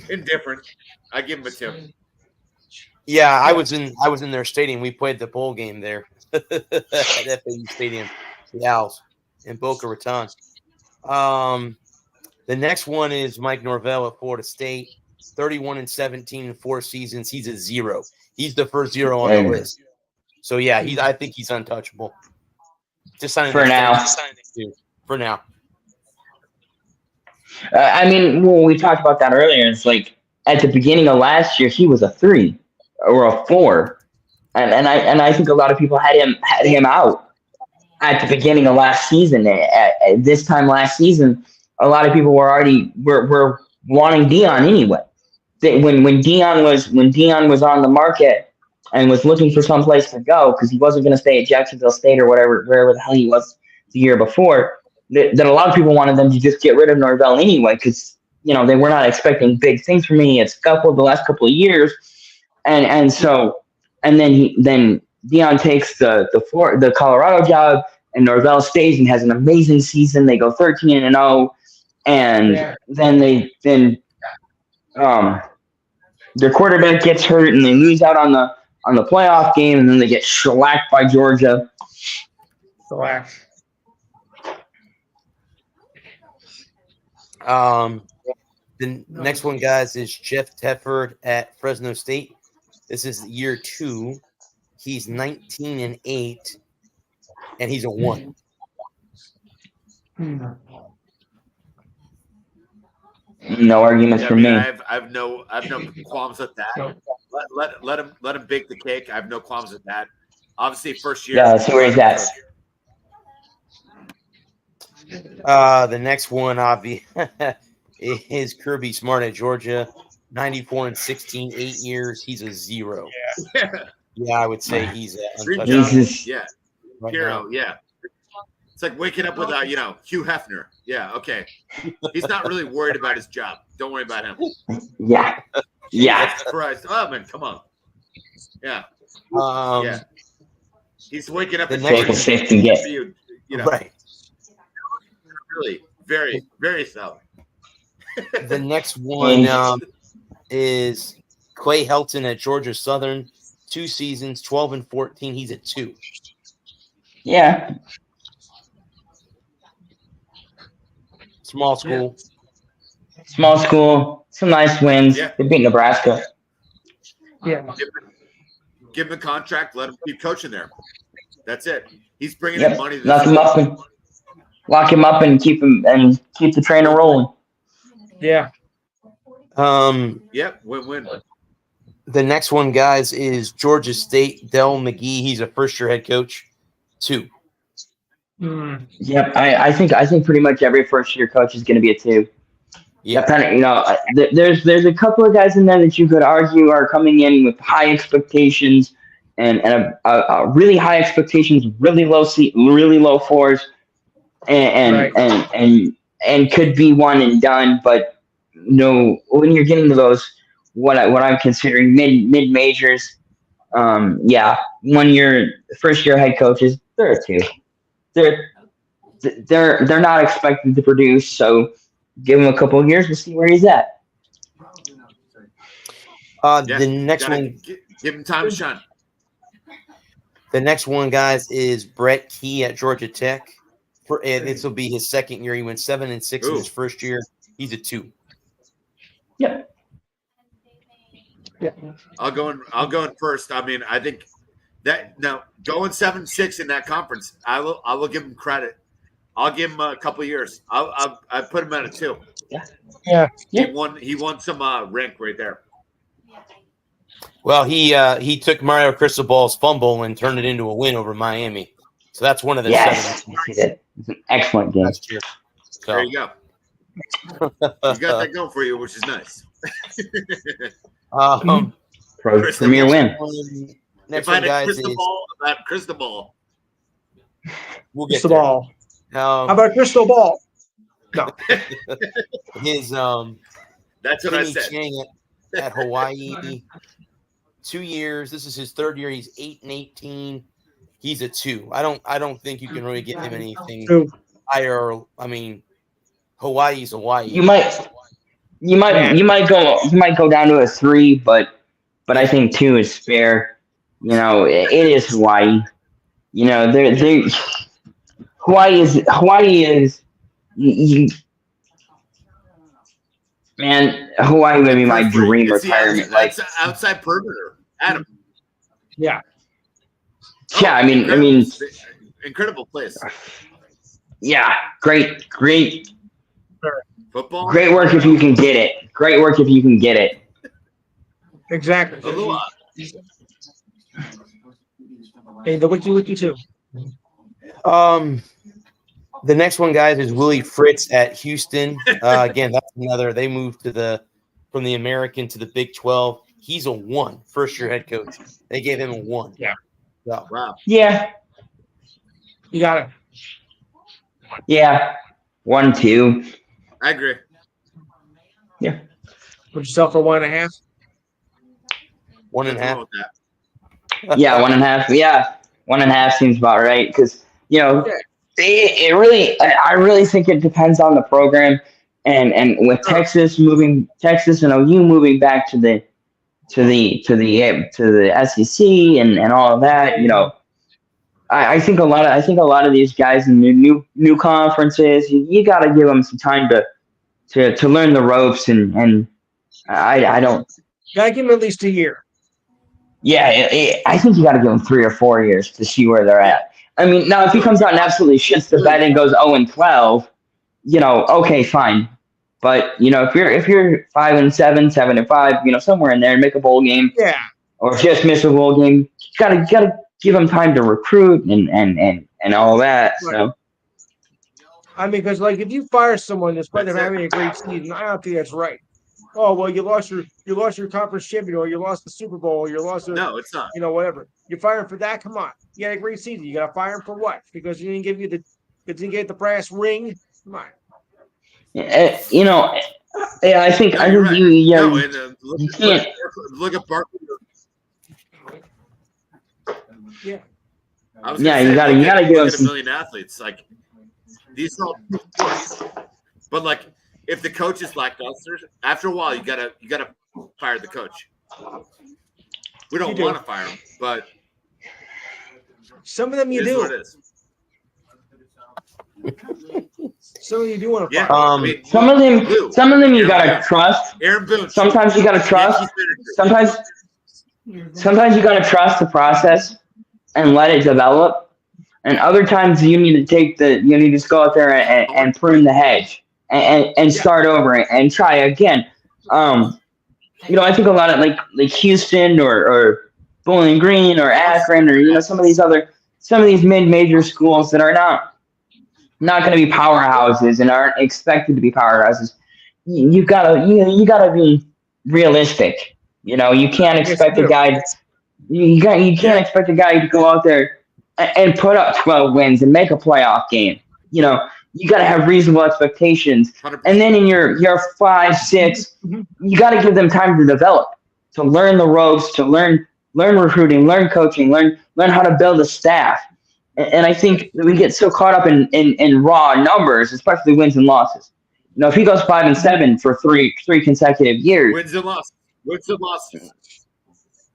Indifferent. I give him a 2. Yeah, I was in their stadium. We played the bowl game there at FAU Stadium, the Owls in Boca Raton. The next one is Mike Norvell at Florida State, 31-17 in 4 seasons. He's a 0. He's the first 0 on the list. So yeah, I think he's untouchable. Just signing for now. For now. I mean, we talked about that earlier. It's like at the beginning of last year, he was a 3 or a 4, and I think a lot of people had him out at the beginning of last season. At this time last season, a lot of people were wanting Deion anyway. When Deion was on the market and was looking for some place to go because he wasn't going to stay at Jacksonville State or wherever the hell he was the year before. That a lot of people wanted them to just get rid of Norvell anyway because they were not expecting big things from me. It's the last couple of years, and then Deion takes the Colorado job and Norvell stays and has an amazing season. They go 13-0, and then their quarterback gets hurt and they lose out on the playoff game, and then they get shellacked by Georgia. Shellacked. The next one, guys, is Jeff Tefford at Fresno State. This is year 2. He's 19-8, and he's a 1. No arguments from me. I've no qualms with that. Let him bake the cake. I have no qualms with that. Obviously, first year. Yeah, so where he's at. The next one, is Kirby Smart at Georgia, 94-16, 8 years. He's a 0. Yeah, I would say he's untouchable. Yeah, right hero. Now. Yeah, It's like waking up with Hugh Hefner. Yeah, okay. He's not really worried about his job. Don't worry about him. Yeah. Yeah. Jesus Christ. Oh man, come on. Yeah. Yeah. He's waking up the and next Safe to get. you know, right. really very, very solid. The next one is Clay Helton at Georgia Southern. 2 seasons, 12 and 14. He's at 2. Yeah. Small school. Small school. Some nice wins. Yeah. They beat Nebraska. Yeah. Give him a contract. Let him keep coaching there. That's it. He's bringing Yep. in money. Lock him up and keep the trainer rolling. Yeah. Yep. Win-win. The next one, guys, is Georgia State. Dell McGee. He's a first-year head coach. 2. Yep. I think pretty much every first year coach is going to be a 2. Yeah. Kind of, there's a couple of guys in there that you could argue are coming in with high expectations and a really high expectations, really low floors, and could be one and done. But no, when you're getting to those what I'm considering mid majors, 1 year first year head coaches, they're a 2. They're not expected to produce, so give him a couple of years to see where he's at. The next one, give him time to shine. The next one, guys, is Brett Key at Georgia Tech. This will be his second year. He went 7 and 6 in his first year. He's a 2. Yep. Yeah. I'll go in first. I mean, I think that now going 7-6 in that conference, I will give him credit. I'll give him a couple of years. I put him at a 2. Yeah. He won some rank right there. Well, he took Mario Cristobal's fumble and turned it into a win over Miami. So that's one of the 7. He did. It's an excellent game. Last year. So There you go. You got that going for you, which is nice. Premier win. Next if I one, had a guys, crystal is ball about crystal ball. we'll get Crystal there. ball. How about crystal ball? No. His That's what I Timmy said. Chang at Hawaii. 2 years. This is his 3rd year. He's 8 and 18. He's a 2. I don't think you can really get him anything 2. higher. I mean, Hawaii's Hawaii. You might go down to a 3, but I think 2 is fair. You know, it is Hawaii. You know, Hawaii is man, Hawaii would be my dream It's the retirement. Like, outside perimeter, Adam. Yeah. yeah, I mean, incredible place. yeah, great Football. Great work if you can get it. Great work if you can get it. Exactly. Aloha. Hey, the wiki too. The next one, guys, is Willie Fritz at Houston. Again, that's another. They moved from the American to the Big 12. He's a 1, first-year head coach. They gave him a 1. Yeah. So, Wow. Yeah. You got it. Yeah. 1, 2. I agree. Yeah. Put yourself for 1.5. 1.5. Nothing wrong with that. Yeah, 1.5. Yeah. 1.5 seems about right. Because, you know, it really, I really think it depends on the program. And with Texas and OU moving back to the SEC and all of that, you know, I think a lot of these guys in the new conferences, you got to give them some time to learn the ropes, and I don't. Gotta give him at least a year. Yeah, I think you got to give them 3 or 4 years to see where they're at. I mean, now if he comes out and absolutely shits the bed and goes 0-12, you know, okay, fine. But you know, if you're 5-7, 7-5, you know, somewhere in there, make a bowl game, Yeah. or just miss a bowl game, you gotta give them time to recruit and all that. So I mean, because like if you fire someone despite them having a great season, I don't think that's right. Oh well, you lost your conference champion, or you lost the Super Bowl, or you lost No, it's not. you know, whatever. You fire him for that? Come on, you had a great season. You got to fire him for what? Because he didn't give you the Didn't get the brass ring. Come on. You know, yeah, I think No, you're right. you No, and, you can't. look at Barkley. Yeah. I was Yeah, gonna you say, gotta- look you gotta at, give look us at a million athletes. Like these are all sports. But like if the coach is lackluster, after a while you gotta fire the coach. We You don't do. want to fire him, but Some of them you it is what do. it is. Some of you do want to Yeah. fire. I mean, Some of them Lou, you Aaron gotta Boone. trust. Aaron Boone. Sometimes you gotta trust. Yankees manager. Sometimes you gotta trust the process and let it develop. And other times you need to just go out there and prune the hedge and start over and try again. You know, I think a lot of like Houston or Bowling Green or Akron or some of these mid-major schools that are not going to be powerhouses and aren't expected to be powerhouses. You gotta be realistic. You know, you can't expect a guy. You can't expect a guy to go out there and put up 12 wins and make a playoff game. You know, you got to have reasonable expectations. 100%. And then in your 5, 6, you got to give them time to develop, to learn the ropes, to learn recruiting, learn coaching, learn how to build a staff. And I think we get so caught up in raw numbers, especially wins and losses. You know, if he goes 5-7 for three consecutive years, Wins and losses.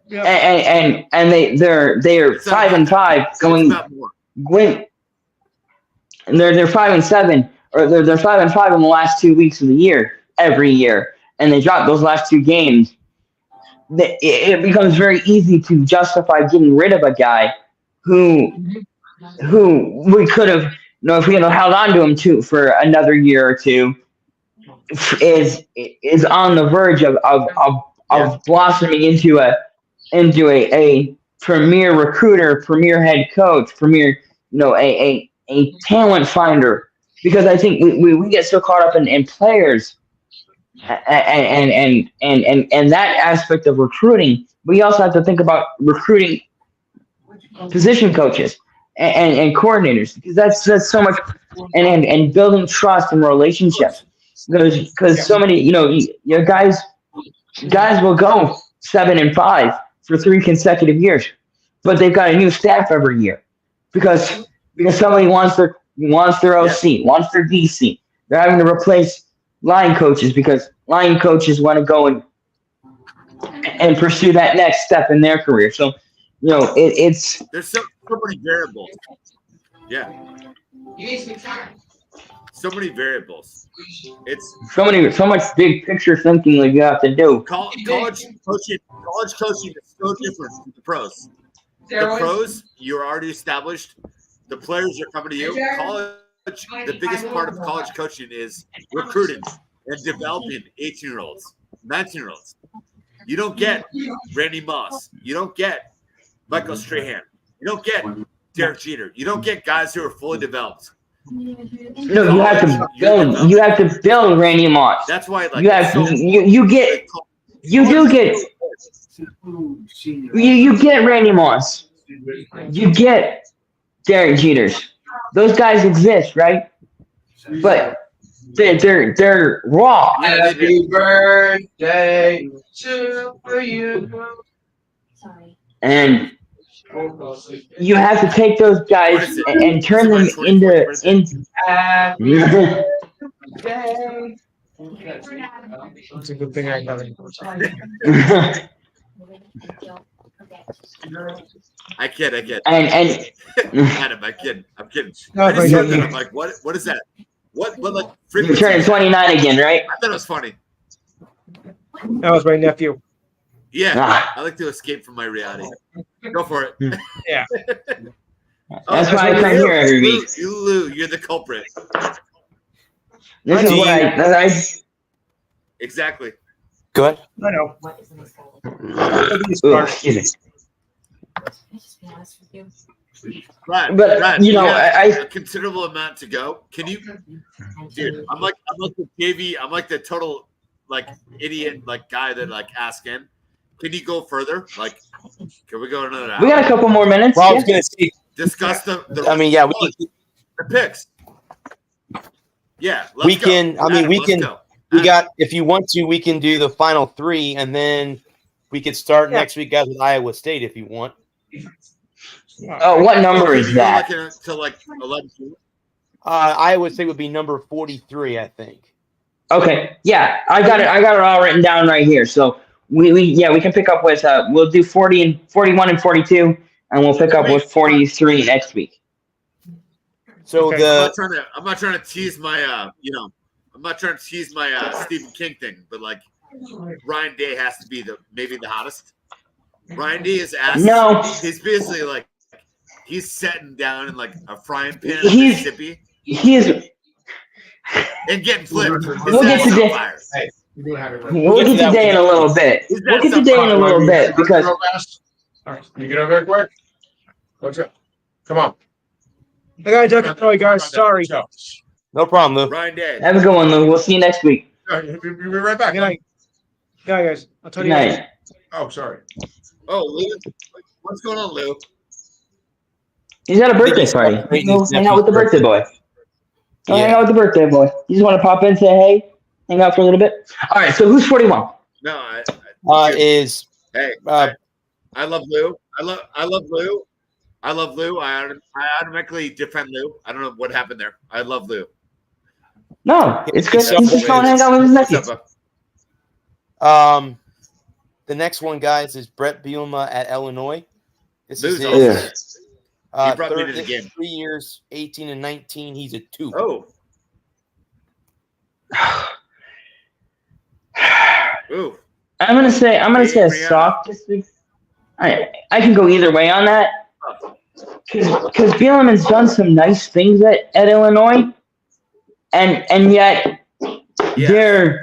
Yeah. and they're It's not 5-5 It's going about more. win, and they're 5-7 or they're 5-5 in the last 2 weeks of the year every year, and they drop those last 2 games. It becomes very easy to justify getting rid of a guy who we could have, if we had held on to him for another year or two, is on the verge of blossoming into a premier recruiter, premier head coach, premier, a talent finder. Because I think we get so caught up in players and that aspect of recruiting. We also have to think about recruiting position coaches and coordinators, because that's so much, and building trust and relationships, because so many your guys will go 7-5 for 3 consecutive years, but they've got a new staff every year because somebody wants their OC, wants their DC. They're having to replace line coaches because line coaches want to go and pursue that next step in their career. So it's There's so many variables. Yeah. So many variables. It's so much big picture thinking that you have to do. college coaching is so different from the pros. The pros, you're already established. The players are coming to you. College, the biggest part of college coaching is recruiting and developing 18-year-olds, 19-year-olds. You don't get Randy Moss. You don't get Michael Strahan. You don't get Derek Jeter. You don't get guys who are fully developed. No, you have to build. You have to build Randy Moss. That's why, like, You have so, you get Randy Moss. You get Derek Jeters. Those guys exist, right? But they're raw. Happy birthday to you. And you have to take those guys and turn them into. It's a good thing I got it. I kid. and Adam, I'm kidding. No, I just but heard that. yeah. I'm like, what is that? What like you're frequency? turning 29 again, right? I thought it was funny. That was my nephew. Yeah, Ah. I like to escape from my reality. Go for it. Yeah. That's why I come here every week. Lou, you're the culprit. This is what I Exactly. Go ahead. I know. ooh, excuse me. Brad, But, Brad, you know, have a considerable amount to go. Can you, dude? I'm like the JV. I'm like the total like idiot like guy that like ask in. Can you go further? Like, can we go another hour? We got a couple more minutes. Well, I yeah. was going to say, Discuss the I mean, yeah, we, the picks. Yeah, let's We go. can. I mean, Adam, we let's can. go. We got. If you want to, we can do the final 3, and then we could start Yeah. next week, guys, with Iowa State if you want. Oh, what number Can is you go that? to like 11? Iowa State would be number 43, I think. Okay, yeah, I got it. I got it all written down right here. So we can pick up with we'll do 40 and 41 and 42, and we'll pick up with 43 next week. So Okay. I'm not trying to tease my I'm not trying to tease my Stephen King thing, but like Ryan Day has to be maybe the hottest. Ryan Day is asked. No. He's basically like he's sitting down in like a frying pan in He's- Mississippi He is. and getting flipped. His We'll get ass to on Day. fire. You do have it right. We'll get to Day in a little bit. His We'll ass get to on Day in a fire. little bit because Real fast. All right, you get over there quick. What's up? Come on. I gotta duck out, sorry, guys. Sorry. no problem, Lou. Ryan Day. have a good one, Lou. We'll see you next week. You'll be right back. Good night. Good night, guys. I'll tell Good you guys. night. Oh, sorry. Oh, Lou. What's going on, Lou? He's at a birthday he's party. celebrating Go his hang out with the nephew's birthday boy. Go hang Yeah. out with the birthday boy. You just want to pop in, say hey, hang out for a little bit. All right. So who's 41? No, Is hey, uh, I love Lou. I love Lou. I love Lou. I automatically defend Lou. I don't know what happened there. I love Lou. No, it's good. So He's just going to hang out with his What's nephew. up, bud? the next one, guys, is Brett Bielema at Illinois. This Lou's is awesome. his He brought me third to the game. 3 years, 18 and 19. He's a 2. Oh, ooh. I'm gonna say a Brianna. soft this week. I can go either way on that because Bielema's done some nice things at Illinois, and yet Yeah.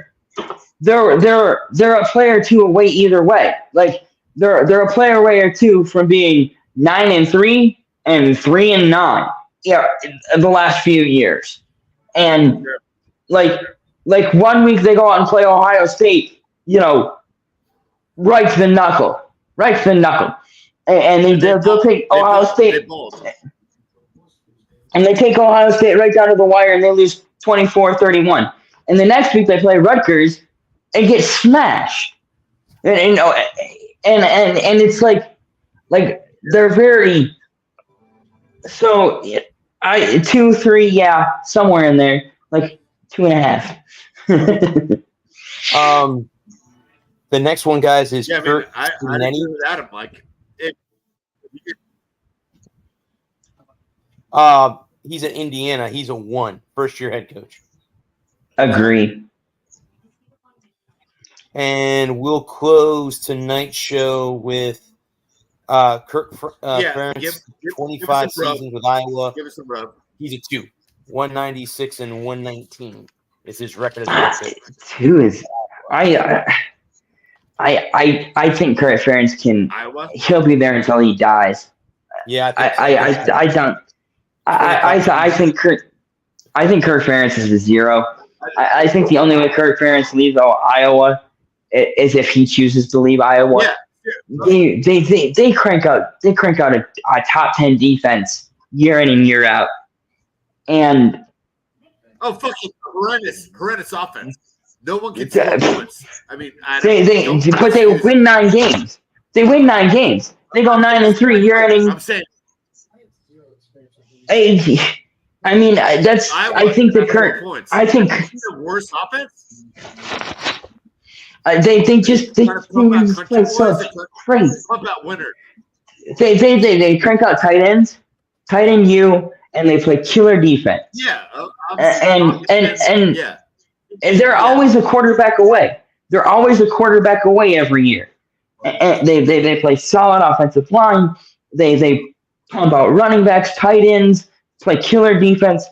they're a player or two away either way. Like they're a player away or two from being 9-3 and 3-9. Yeah, in the last few years, and like 1 week they go out and play Ohio State, right to the knuckle, and they'll take Ohio State, and they take Ohio State right down to the wire, and they lose 24-31. And the next week they play Rutgers and get smashed, and it's like they're very so. 2, 3, yeah, somewhere in there, like 2.5. The next one, guys, is Yeah, I mean, Kurt I Nenny. agree with Adam. Like, He's at Indiana. He's a 1, first-year head coach. Agree. And we'll close tonight's show with Kirk yeah, Ferentz, give 25 us some rub. seasons with Iowa. Give us some rub. He's a 2, 196 and 119 is his record as a head coach. 2 is I think Kurt Ferentz can. Iowa. He'll be there until he dies. Yeah, I don't. I think Kurt Ferentz is a 0. I think the only way Kurt Ferentz leaves Iowa is if he chooses to leave Iowa. Yeah. They crank out a top 10 defense year in and year out, and Fucking horrendous offense. No one can score points. I mean, they win 9 games. They win 9 games. They go 9-3 year in and I'm saying I mean, that's. I think the current. points. I think the worst offense. they just play so crazy. Pump out winner. They crank out tight ends, tight end U, and they play killer defense. Yeah, And yeah, and they're always a quarterback away. They're always a quarterback away every year. And they play solid offensive line. They pump out running backs, tight ends, play killer defense.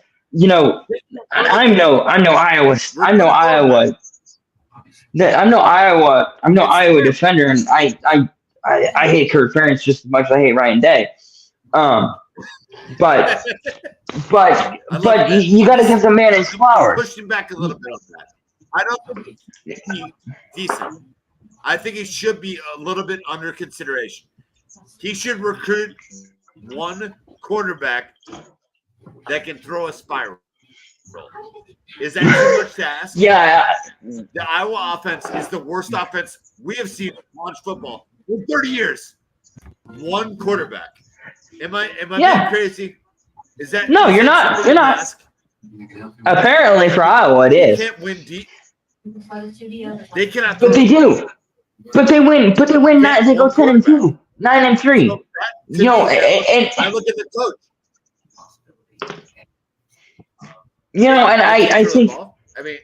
I'm no Iowa defender, and I hate Kurt Ferentz just as much as I hate Ryan Day. But you got to give the man his flowers. Push him back a little bit on that. I don't think he's decent. I think he should be a little bit under consideration. He should recruit one quarterback that can throw a spiral. Is that too much to ask? Yeah, The Iowa offense is the worst offense we have seen in college football in 30 years. One quarterback. Am I being crazy? Is that No, is you're that not. too You're much to not. ask? Apparently for Iowa, it They is. can't win deep. They cannot. But they do. But they win. But they win. Yeah, They go one 10-2, quarterback. 9-3. So that, to You know, me, that and I look at the coach. you know, and I Throw a think ball. I mean,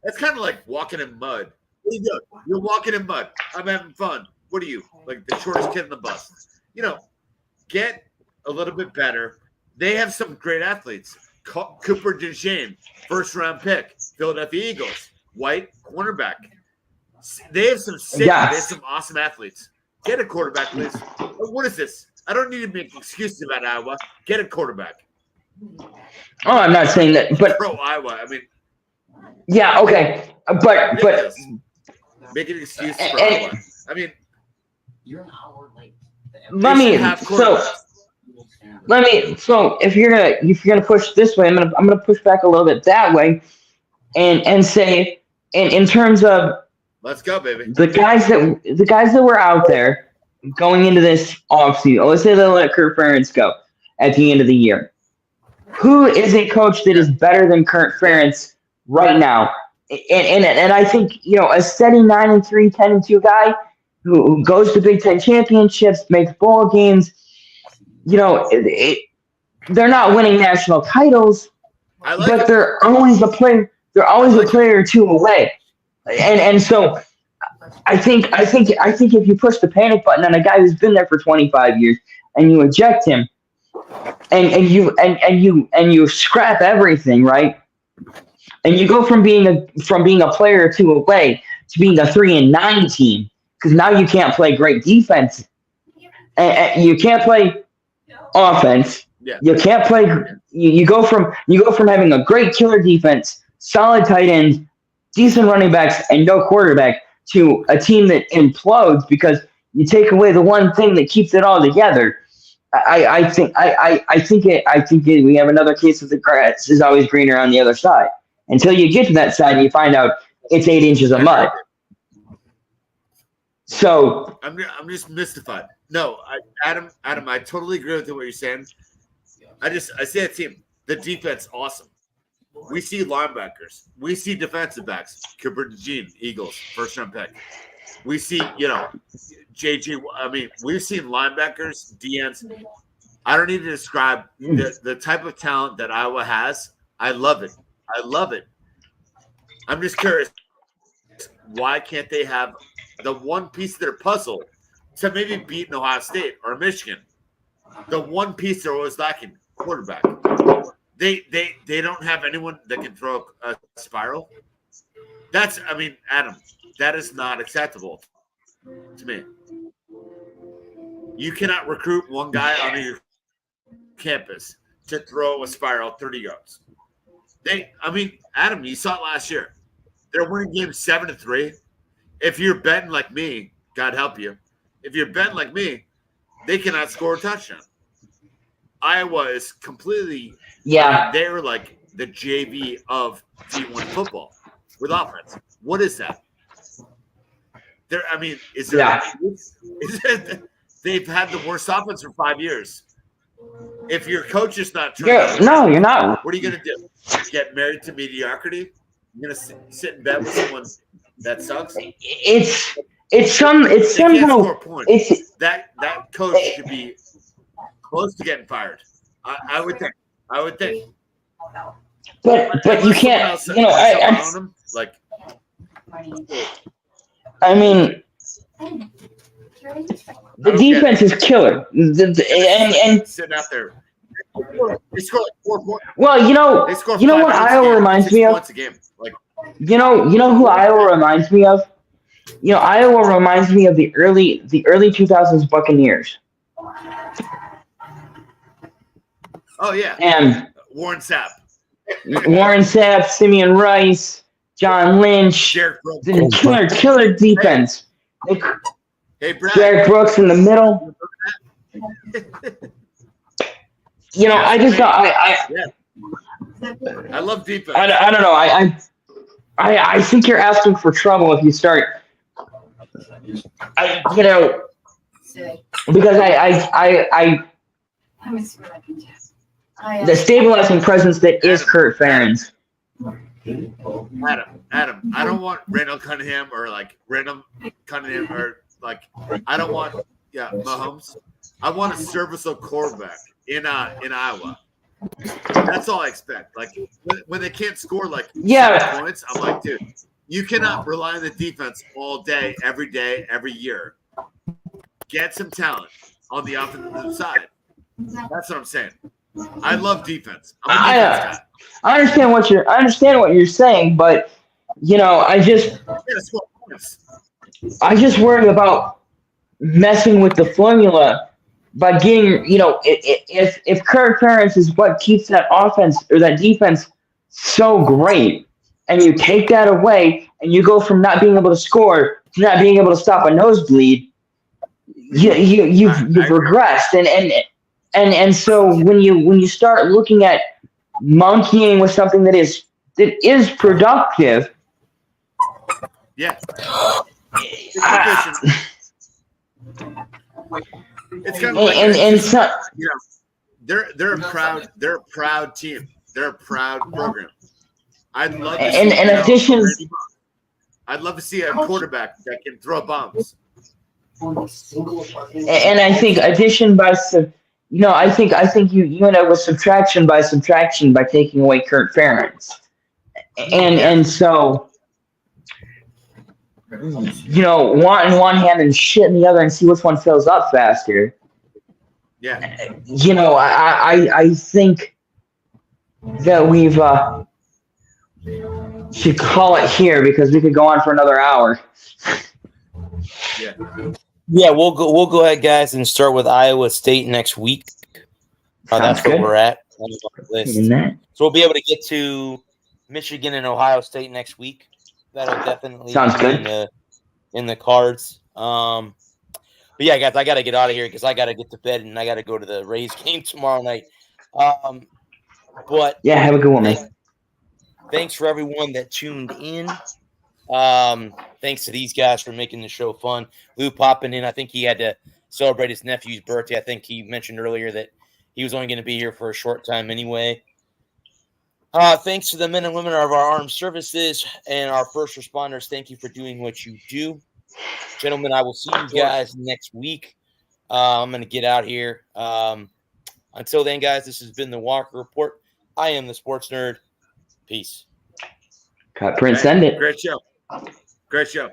that's kind of like walking in mud. What are you doing? You're walking in mud. I'm having fun. What are you? Like the shortest kid in the bus. You know, get a little bit better. They have some great athletes. Cooper DeJean, first-round pick. Philadelphia Eagles. White cornerback. They have some sick, Yes. they have some awesome athletes. Get a quarterback, please. What is this? I don't need to make excuses about Iowa. Get a quarterback. oh, I'm not saying that, but Pro Iowa. I mean, yeah, okay. But ridiculous. Make an excuse for And- Iowa. I mean, let they should me have so quarterbacks. so if you're gonna push this way, I'm gonna push back a little bit that way, and say in terms of Let's go, baby. the guys that were out there going into this offseason, let's say they let Kurt Ferentz go at the end of the year. Who is a coach that is better than Kurt Ferentz right now? And I think, you know, a steady 9-3, 10-2 guy who goes to Big Ten championships, makes bowl games, you know, they're not winning national titles, I like but it. they're always a player. They're always a player or two away, and so I think if you push the panic button on a guy who's been there for 25 years and you eject him, and you scrap everything, right? And you go from being a player or two away to being a 3-9 team because now you can't play great defense, and you can't play offense. Yeah. You can't play. You go from having a great killer defense, solid tight ends, decent running backs, and no quarterback to a team that implodes because you take away the one thing that keeps it all together. I think we have another case of the grass is always greener on the other side. Until you get to that side, you find out it's 8 inches of mud. So I'm just mystified. No, Adam, I totally agree with what you're saying. I see that team. The defense, awesome. We see linebackers. We see defensive backs. Cooper DeJean, Eagles, first-round pick. We see, you know, JG. I mean, we've seen linebackers, DNs. I don't need to describe the type of talent that Iowa has. I love it. I'm just curious. Why can't they have the one piece of their puzzle to maybe beat an Ohio State or Michigan? The one piece they're always lacking, quarterback. They don't have anyone that can throw a spiral. Adam, that is not acceptable to me. You cannot recruit one guy on your campus to throw a spiral 30 yards. Adam, you saw it last year. They're winning games 7-3. If you're betting like me, God help you. If you're betting like me, they cannot score a touchdown. Iowa is completely they're like the JV of D1 football with offense. What is that? They've had the worst offense for 5 years. If your coach is not trying you're not. What are you going to do? Get married to mediocrity? You're going to sit in bed with someone that sucks? It's somehow that coach should be close to getting fired. I would think. But you can't. You know, I mean, the defense is killer. And sitting out there, they score like 4 points. Well, you know what Iowa reminds me of. Points a game. Like, you know who Iowa reminds me of. You know, Iowa reminds me of the early 2000s Buccaneers. Oh yeah, and Warren Sapp, Simeon Rice, John Lynch, killer defense. Hey, Brad. Derek Brooks in the middle. You know, I just I love defense. I don't know. I think you're asking for trouble if you start. You know, because Let me see what I can do. the stabilizing presence that is Kurt Ferentz. Adam, I don't want Randall Cunningham or like Randall Cunningham or like I don't want Mahomes. I want a serviceable quarterback in Iowa. That's all I expect. Like when they can't score like 7 points, I'm like, dude, you cannot rely on the defense all day, every year. Get some talent on the offensive side. That's what I'm saying. I love defense. I'm a defense guy. I understand what you're saying, but you know, I just worry about messing with the formula by getting, you know, if Kurt Ferentz is what keeps that offense or that defense so great, and you take that away, and you go from not being able to score to not being able to stop a nosebleed, you've regressed, and so when you start looking at monkeying with something that is productive, yeah, it's kind of like and so, you know, they're a proud team. They're a proud program. I'd love to see, I'd love to see a quarterback that can throw bombs. And I think addition by I think you end up with subtraction by taking away Kurt Ferentz, and so you know, want in one hand and shit in the other, and see which one fills up faster. Yeah, you know, I think that we've should call it here because we could go on for another hour. Yeah, we'll go ahead, guys, and start with Iowa State next week. That's good. where we're at on the list. So we'll be able to get to Michigan and Ohio State next week. That'll definitely sounds be good in the cards. But yeah, guys, I got to get out of here because I got to get to bed and I got to go to the Rays game tomorrow night. But yeah, have a good one, man. Thanks for everyone that tuned in. Thanks to these guys for making the show fun. Lou popping in. I think he had to celebrate his nephew's birthday. I think he mentioned earlier that he was only going to be here for a short time anyway. Thanks to the men and women of our armed services and our first responders. Thank you for doing what you do. Gentlemen, I will see you guys next week. I'm going to get out here. Until then, guys, this has been the Walker Report. I am the Sports Nerd. Peace. Cut, print, send it. Great show.